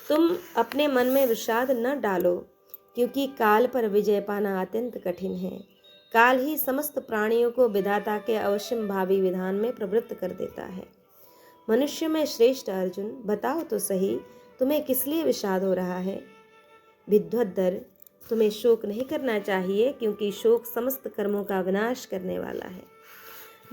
तुम अपने मन में विषाद न डालो, क्योंकि काल पर विजय पाना अत्यंत कठिन है। काल ही समस्त प्राणियों को विधाता के अवश्यम भावी विधान में प्रवृत्त कर देता है। मनुष्य में श्रेष्ठ अर्जुन, बताओ तो सही, तुम्हें किस लिए विषाद हो रहा है? विद्वद्दर, तुम्हें शोक नहीं करना चाहिए, क्योंकि शोक समस्त कर्मों का विनाश करने वाला है।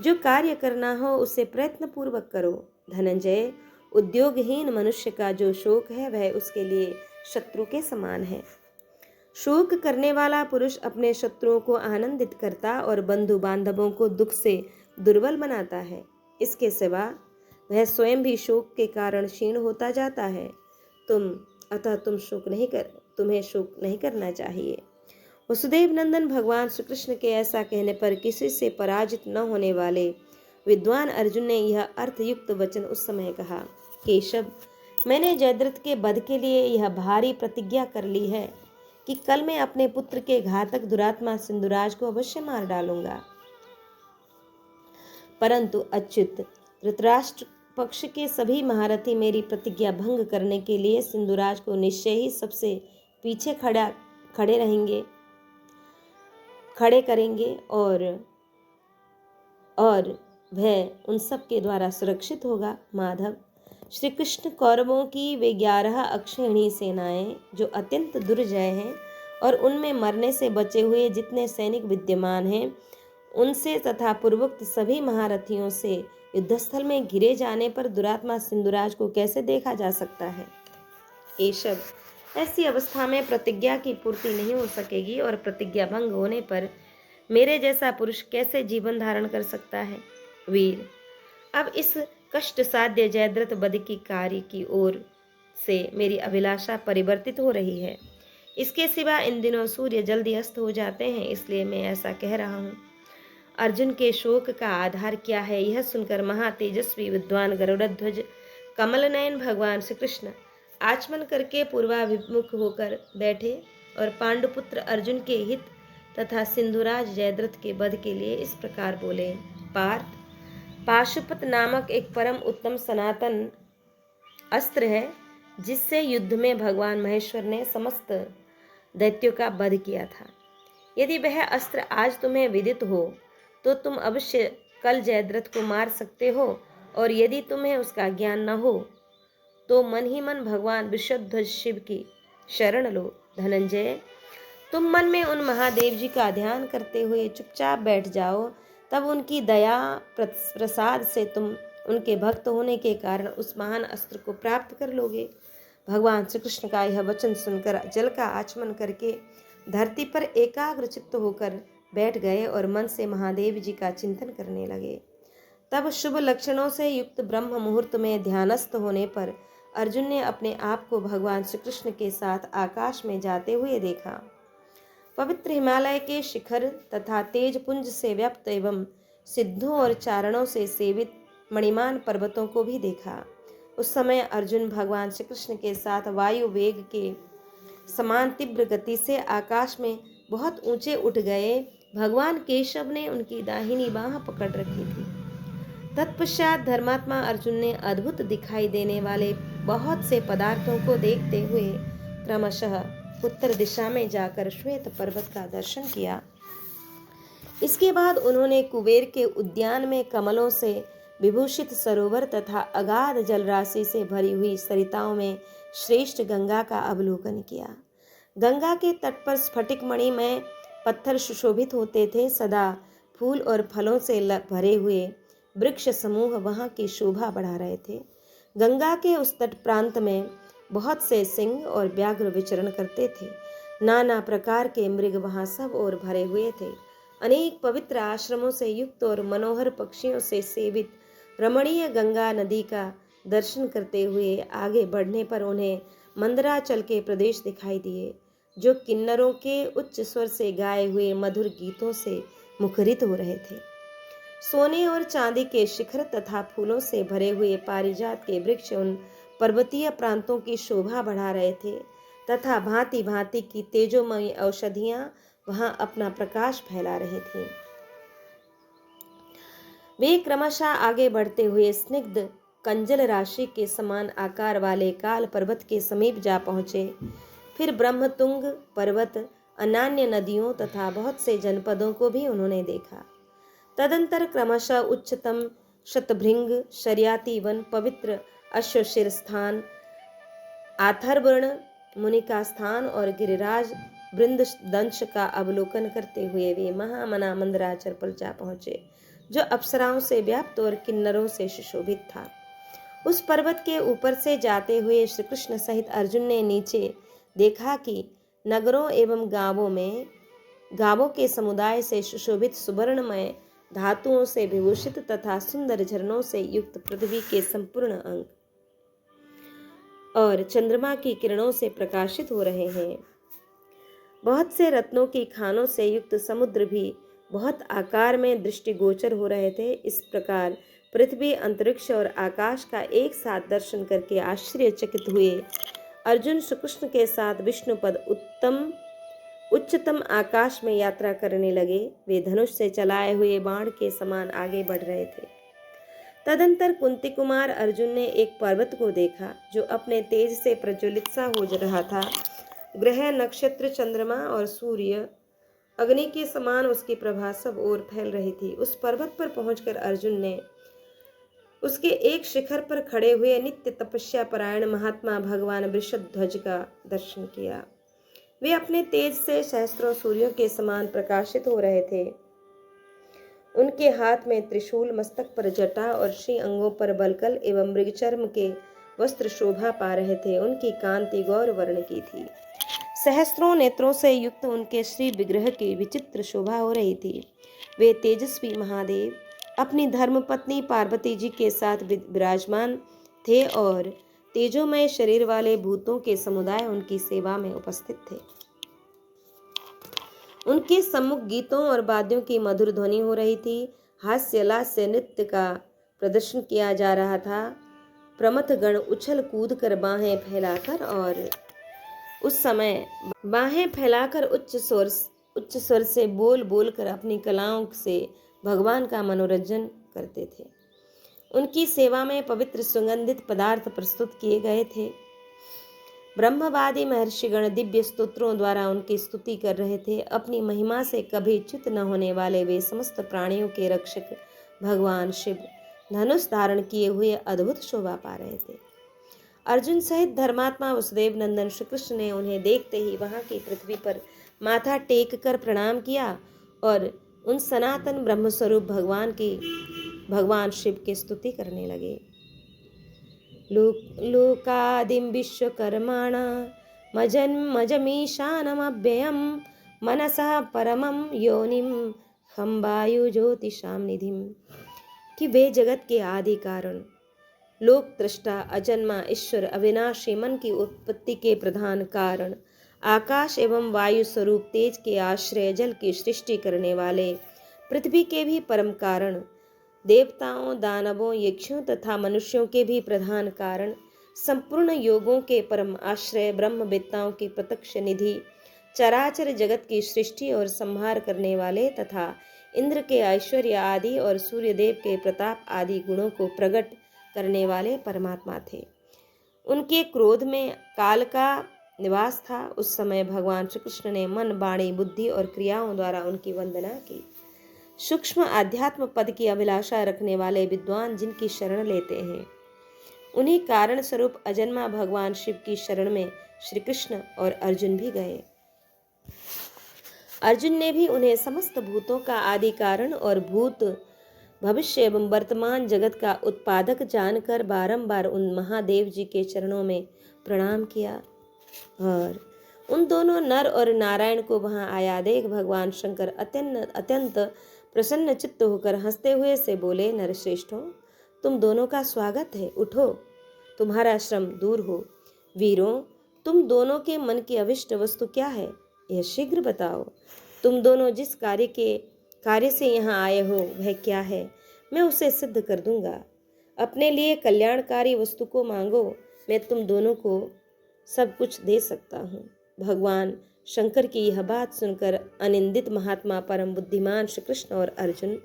जो कार्य करना हो उसे प्रयत्न पूर्वक करो। धनंजय, उद्योगहीन मनुष्य का जो शोक है वह उसके लिए शत्रु के समान है। शोक करने वाला पुरुष अपने शत्रुओं को आनंदित करता और बंधु बांधवों को दुख से दुर्बल बनाता है। इसके सिवा वह स्वयं भी शोक के कारण क्षीण होता जाता है। तुम्हें शोक नहीं करना चाहिए। वसुदेव नंदन भगवान श्री कृष्ण के ऐसा कहने पर किसी से पराजित न होने वाले विद्वान अर्जुन ने यह अर्थयुक्त वचन उस समय कहा, केशव, मैंने जयद्रथ के वध के लिए यह भारी प्रतिज्ञा कर ली है कि कल मैं अपने पुत्र के घातक दुरात्मा सिंधुराज को अवश्य मार डालूंगा। परंतु अच्युत, धृतराष्ट्र पक्ष के सभी महारथी मेरी प्रतिज्ञा भंग करने के लिए सिंधुराज को निश्चय ही सबसे पीछे खड़े करेंगे और वह उन सब के द्वारा सुरक्षित होगा। माधव, श्री कृष्ण कौरवों की वे 11 अक्षौहिणी सेनाएं जो अत्यंत दुर्जय हैं और उनमें मरने से बचे हुए जितने सैनिक विद्यमान हैं उनसे तथा पूर्वोक्त सभी महारथियों से युद्धस्थल में घिरे जाने पर दुरात्मा सिंधुराज को कैसे देखा जा सकता है? केशव, ऐसी अवस्था में प्रतिज्ञा की पूर्ति नहीं हो सकेगी और प्रतिज्ञा भंग होने पर मेरे जैसा पुरुष कैसे जीवन धारण कर सकता है? वीर, अब इस कष्ट साध्य जयद्रथ वध की कार्य की ओर से मेरी अभिलाषा परिवर्तित हो रही है। इसके सिवा इन दिनों सूर्य जल्दी अस्त हो जाते हैं, इसलिए मैं ऐसा कह रहा हूँ। अर्जुन के शोक का आधार क्या है, यह सुनकर महातेजस्वी विद्वान गरुड़ध्वज कमल नयन भगवान श्री कृष्ण आचमन करके पूर्वाभिमुख होकर बैठे और पांडुपुत्र अर्जुन के हित तथा सिंधुराज जयद्रथ के वध के लिए इस प्रकार बोले, पार्थ, पाशुपत नामक एक परम उत्तम सनातन अस्त्र है जिससे युद्ध में भगवान महेश्वर ने समस्त दैत्यों का वध किया था। यदि वह अस्त्र आज तुम्हें विदित हो तो तुम अवश्य कल जयद्रथ को मार सकते हो, और यदि तुम्हें उसका ज्ञान न हो तो मन ही मन भगवान वृषभध्वज शिव की शरण लो। धनंजय, तुम मन में उन महादेव जी का ध्यान करते हुए चुपचाप बैठ जाओ, तब उनकी दया प्रसाद से तुम उनके भक्त होने के कारण उस महान अस्त्र को प्राप्त कर लोगे। भगवान श्री कृष्ण का यह वचन सुनकर जल का आचमन करके धरती पर एकाग्र चित्त होकर बैठ गए और मन से महादेव जी का चिंतन करने लगे। तब शुभ लक्षणों से युक्त ब्रह्म मुहूर्त में ध्यानस्थ होने पर अर्जुन ने अपने आप को भगवान श्री कृष्ण के साथ आकाश में जाते हुए देखा। पवित्र हिमालय के शिखर तथा तेज पुंज से व्याप्त एवं सिद्धों और चारणों से सेवित मणिमान पर्वतों को भी देखा। उस समय अर्जुन भगवान श्री कृष्ण के साथ वायु वेग के समान तीव्र गति से आकाश में बहुत ऊंचे उठ गए। भगवान केशव ने उनकी दाहिनी बाह पकड़ रखी थी। तत्पश्चात धर्मात्मा अर्जुन ने अद्भुत दिखाई देने वाले बहुत से पदार्थों को देखते हुए क्रमशः उत्तर दिशा में जाकर श्वेत पर्वत का दर्शन किया। इसके बाद उन्होंने कुबेर के उद्यान में कमलों से विभूषित सरोवर तथा अगाध जलराशि से भरी हुई सरिताओं में श्रेष्ठ गंगा का अवलोकन किया। गंगा के तट पर स्फटिक मणि में पत्थर सुशोभित होते थे। सदा फूल और फलों से भरे हुए वृक्ष समूह वहां की शोभा बढ़ा रहे थे। गंगा के उस तट प्रांत में बहुत से सिंह और व्याघ्र विचरण करते थे। नाना प्रकार के मृग वहां सब और भरे हुए थे। अनेक पवित्र आश्रमों से युक्त और मनोहर पक्षियों से सेवित रमणीय गंगा नदी का दर्शन करते हुए आगे बढ़ने पर उन्हें मंदराचल के प्रदेश दिखाई दिए, जो किन्नरों के उच्च स्वर से गाए हुए मधुर गीतों से मुखरित हो रहे थे। सोने और चांदी के शिखर तथा फूलों से भरे हुए पारिजात के वृक्ष उन पर्वतीय प्रांतों की शोभा बढ़ा रहे थे तथा भांति भांति की तेजोमयी औषधियां वहां अपना प्रकाश फैला रही थीं। वे क्रमशः आगे बढ़ते हुए स्निग्ध कंजल राशि के समान आकार वाले काल पर्वत के समीप जा पहुंचे। फिर ब्रह्मतुंग पर्वत, अन्य नदियों तथा बहुत से जनपदों को भी उन्होंने देखा। तदंतर क्रमशः उच्चतम शतभृंग, शर्याती वन, पवित्र अश्वशिर स्थान, आथर्वर्ण मुनि का स्थान और गिरिराज वृंद दंश का अवलोकन करते हुए वे महामना मंदराचल पर जा पहुंचे, जो अप्सराओं से व्याप्त और किन्नरों से सुशोभित था। उस पर्वत के ऊपर से जाते हुए श्री कृष्ण सहित अर्जुन ने नीचे देखा कि नगरों एवं गांवों के समुदाय से सुशोभित सुवर्णमय धातुओं से विभूषित तथा सुंदर झरनों से युक्त पृथ्वी के संपूर्ण अंग और चंद्रमा की किरणों से प्रकाशित हो रहे हैं। बहुत से रत्नों की खानों से युक्त समुद्र भी बहुत आकार में दृष्टिगोचर हो रहे थे। इस प्रकार पृथ्वी, अंतरिक्ष और आकाश का एक साथ दर्शन करके आश्चर्यचकित हुए अर्जुन श्री कृष्ण के साथ विष्णुपद उच्चतम आकाश में यात्रा करने लगे। वे धनुष से चलाए हुए बाण के समान आगे बढ़ रहे थे। तदंतर कुंती कुमार अर्जुन ने एक पर्वत को देखा, जो अपने तेज से प्रज्वलित सा हो रहा था। ग्रह, नक्षत्र, चंद्रमा और सूर्य अग्नि के समान उसकी प्रभा सब ओर फैल रही थी। उस पर्वत पर पहुंचकर अर्जुन ने उसके एक शिखर पर खड़े हुए नित्य तपस्या परायण महात्मा भगवान वृषध्वज का दर्शन किया। वे अपने तेज से सहस्त्रों सूर्यों के समान प्रकाशित हो रहे थे। उनके हाथ में त्रिशूल, मस्तक पर जटा और श्री अंगों पर बलकल एवं मृगचर्म के वस्त्र शोभा पा रहे थे। उनकी कांति गौर वर्ण की थी। सहस्त्रों नेत्रों से युक्त उनके श्री विग्रह की विचित्र शोभा हो रही थी। वे तेजस्वी महादेव अपनी धर्मपत्नी पार्वती जी के साथ विराजमान थे और तेजोमय शरीर वाले भूतों के समुदाय उनकी सेवा में उपस्थित थे। उनके सम्मुख गीतों और वाद्यों की मधुर ध्वनि हो रही थी। हास्य लास्य नृत्य का प्रदर्शन किया जा रहा था। प्रमथ गण उछल कूद कर बाहें फैलाकर उच्च स्वर से बोल कर अपनी कलाओं से भगवान का मनोरंजन करते थे। उनकी सेवा में पवित्र सुगंधित पदार्थ प्रस्तुत किए गए थे। ब्रह्मवादी महर्षिगण दिव्य स्तोत्रों द्वारा उनकी स्तुति कर रहे थे। अपनी महिमा से कभी च्युत न होने वाले वे समस्त प्राणियों के रक्षक भगवान शिव धनुष धारण किए हुए अद्भुत शोभा पा रहे थे। अर्जुन सहित धर्मात्मा वसुदेव नंदन श्री कृष्ण ने उन्हें देखते ही वहां की पृथ्वी पर माथा टेक कर प्रणाम किया और उन सनातन ब्रह्मस्वरूप भगवान शिव की स्तुति करने लगे। लोकादिं विश्वकर्माणा मजमीशानमव्ययं मनसः परमं योनिं हम वायु ज्योतिषाम निधिम, कि वे जगत के आदि कारण, लोक दृष्टा, अजन्मा ईश्वर, अविनाशी मन की उत्पत्ति के प्रधान कारण, आकाश एवं वायु स्वरूप तेज के आश्रय, जल की सृष्टि करने वाले, पृथ्वी के भी परम कारण, देवताओं, दानवों, यक्षों तथा मनुष्यों के भी प्रधान कारण, संपूर्ण योगों के परम आश्रय, ब्रह्मवेत्ताओं की प्रत्यक्ष निधि, चराचर जगत की सृष्टि और संहार करने वाले तथा इंद्र के ऐश्वर्य आदि और सूर्यदेव के प्रताप आदि गुणों को प्रकट करने वाले परमात्मा थे। उनके क्रोध में काल का निवास था। उस समय भगवान श्री कृष्ण ने मन, वाणी, बुद्धि और क्रियाओं द्वारा उनकी वंदना की। सूक्ष्म आध्यात्म पद की अभिलाषा रखने वाले विद्वान जिनकी शरण लेते हैं, उन्हीं कारण स्वरूप अजन्मा भगवान शिव की शरण में श्री कृष्ण और अर्जुन भी गए। अर्जुन ने भी उन्हें समस्त भूतों का आदि कारण और भूत, भविष्य एवं वर्तमान जगत का उत्पादक जानकर बारंबार उन महादेव जी के चरणों में प्रणाम किया। और उन दोनों नर और नारायण को वहां आया देख भगवान शंकर अत्यंत प्रसन्न चित्त होकर हंसते हुए से बोले, नरश्रेष्ठों, तुम दोनों का स्वागत है, उठो, तुम्हारा श्रम दूर हो। वीरों, तुम दोनों के मन की अभिष्ट वस्तु क्या है, यह शीघ्र बताओ। तुम दोनों जिस कार्य से यहाँ आए हो वह क्या है, मैं उसे सिद्ध कर दूंगा। अपने लिए कल्याणकारी वस्तु को मांगो, मैं तुम दोनों को सब कुछ दे सकता हूँ। भगवान शंकर की यह बात सुनकर अनिंदित महात्मा परम बुद्धिमान श्री कृष्ण और अर्जुन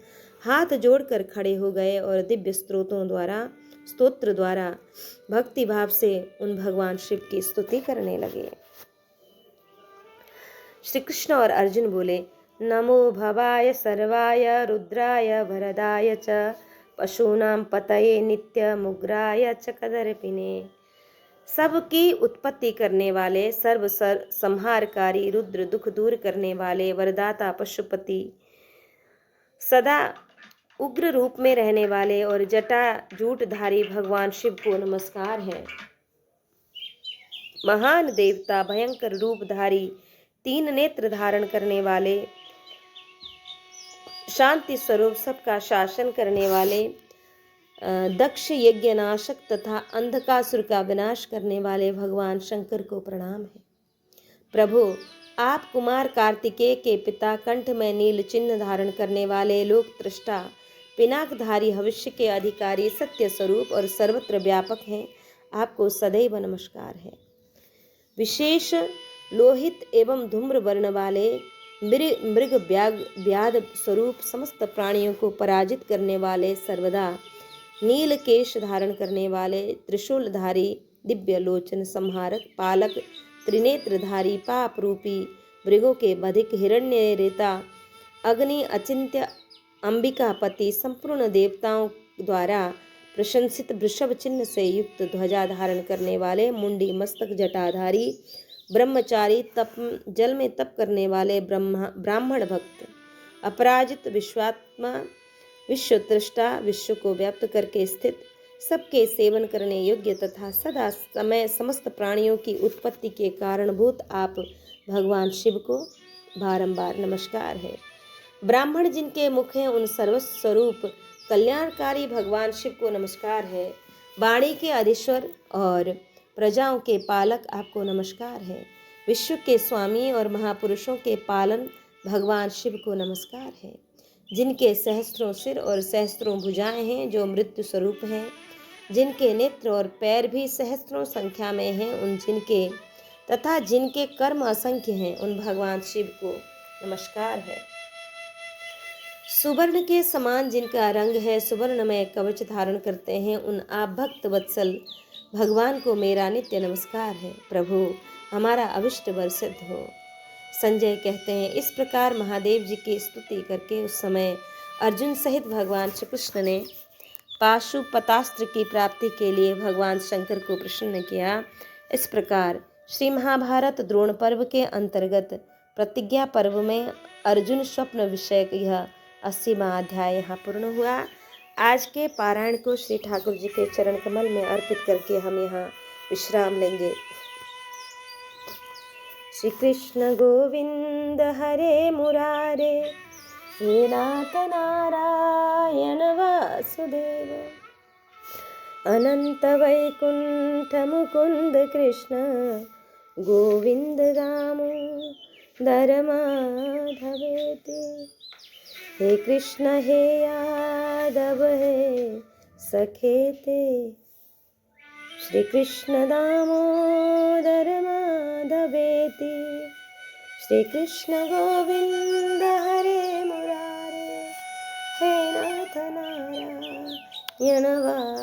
हाथ जोड़कर खड़े हो गए और दिव्य स्तोत्र द्वारा भक्ति भाव से उन भगवान शिव की स्तुति करने लगे। श्री कृष्ण और अर्जुन बोले, नमो भवाय सर्वाय रुद्राय वरदाय च पशूनां पतये नित्य मुग्राय च कदर्पिने। सबकी उत्पत्ति करने वाले, सर्व संहारकारी, रुद्र, दुख दूर करने वाले, वरदाता, पशुपति, सदा उग्र रूप में रहने वाले और जटा जूटधारी भगवान शिव को नमस्कार है। महान देवता, भयंकर रूपधारी, 3 नेत्र धारण करने वाले, शांति स्वरूप, सबका शासन करने वाले, दक्ष यज्ञनाशक तथा अंधकासुर का विनाश करने वाले भगवान शंकर को प्रणाम है। प्रभु, आप कुमार कार्तिकेय के पिता, कंठ में नील चिन्ह धारण करने वाले, लोक त्रष्टा, पिनाकधारी, भविष्य के अधिकारी, सत्य स्वरूप और सर्वत्र व्यापक हैं। आपको सदैव नमस्कार है। विशेष लोहित एवं धूम्र वर्ण वाले, मृग व्याध स्वरूप, समस्त प्राणियों को पराजित करने वाले, सर्वदा नील केश धारण करने वाले, त्रिशूलधारी, दिव्य लोचन, संहारक, पालक, त्रिनेत्रधारी, पाप रूपी, मृगों के बधिक, हिरण्य रेता, अग्नि अचिंत्य, अंबिकापति, संपूर्ण देवताओं द्वारा प्रशंसित, वृषभ चिन्ह से युक्त ध्वजा धारण करने वाले, मुंडी मस्तक जटाधारी, ब्रह्मचारी, जल में तप करने वाले, ब्राह्मण भक्त, अपराजित, विश्वात्मा, विश्व दृष्टा, विश्व को व्याप्त करके स्थित, सबके सेवन करने योग्य तथा सदा समय समस्त प्राणियों की उत्पत्ति के कारणभूत आप भगवान शिव को बारंबार नमस्कार है। ब्राह्मण जिनके मुख हैं उन सर्वस्वरूप कल्याणकारी भगवान शिव को नमस्कार है। वाणी के अधीश्वर और प्रजाओं के पालक आपको नमस्कार है। विश्व के स्वामी और महापुरुषों के पालन भगवान शिव को नमस्कार है। जिनके सहस्त्रों सिर और सहस्त्रों भुजाएं हैं, जो मृत्यु स्वरूप हैं, जिनके नेत्र और पैर भी सहस्त्रों संख्या में हैं, जिनके कर्म असंख्य हैं, उन भगवान शिव को नमस्कार है। सुवर्ण के समान जिनका रंग है, सुवर्ण में कवच धारण करते हैं, उन आप भक्त वत्सल भगवान को मेरा नित्य नमस्कार है। प्रभु, हमारा अभिष्ट वर सिद्ध हो। संजय कहते हैं, इस प्रकार महादेव जी की स्तुति करके उस समय अर्जुन सहित भगवान श्री कृष्ण ने पाशुपतास्त्र की प्राप्ति के लिए भगवान शंकर को प्रसन्न किया। इस प्रकार श्री महाभारत द्रोण पर्व के अंतर्गत प्रतिज्ञा पर्व में अर्जुन स्वप्न विषयक यह 80वां अध्याय यहाँ पूर्ण हुआ। आज के पारायण को श्री ठाकुर जी के चरण कमल में अर्पित करके हम यहाँ विश्राम लेंगे। श्री कृष्ण गोविंद हरे मुरारे, हे नाथ नारायण वासुदेव, अनंत वैकुंठ मुकुंद कृष्ण, गोविंद दामोदर माधवेति। हे कृष्ण हे यादव हे सखेते, श्री कृष्ण दामोदर माधवेति। श्री कृष्ण गोविंद हरे मुरारे, हे नाथ नारायण वासुदेव।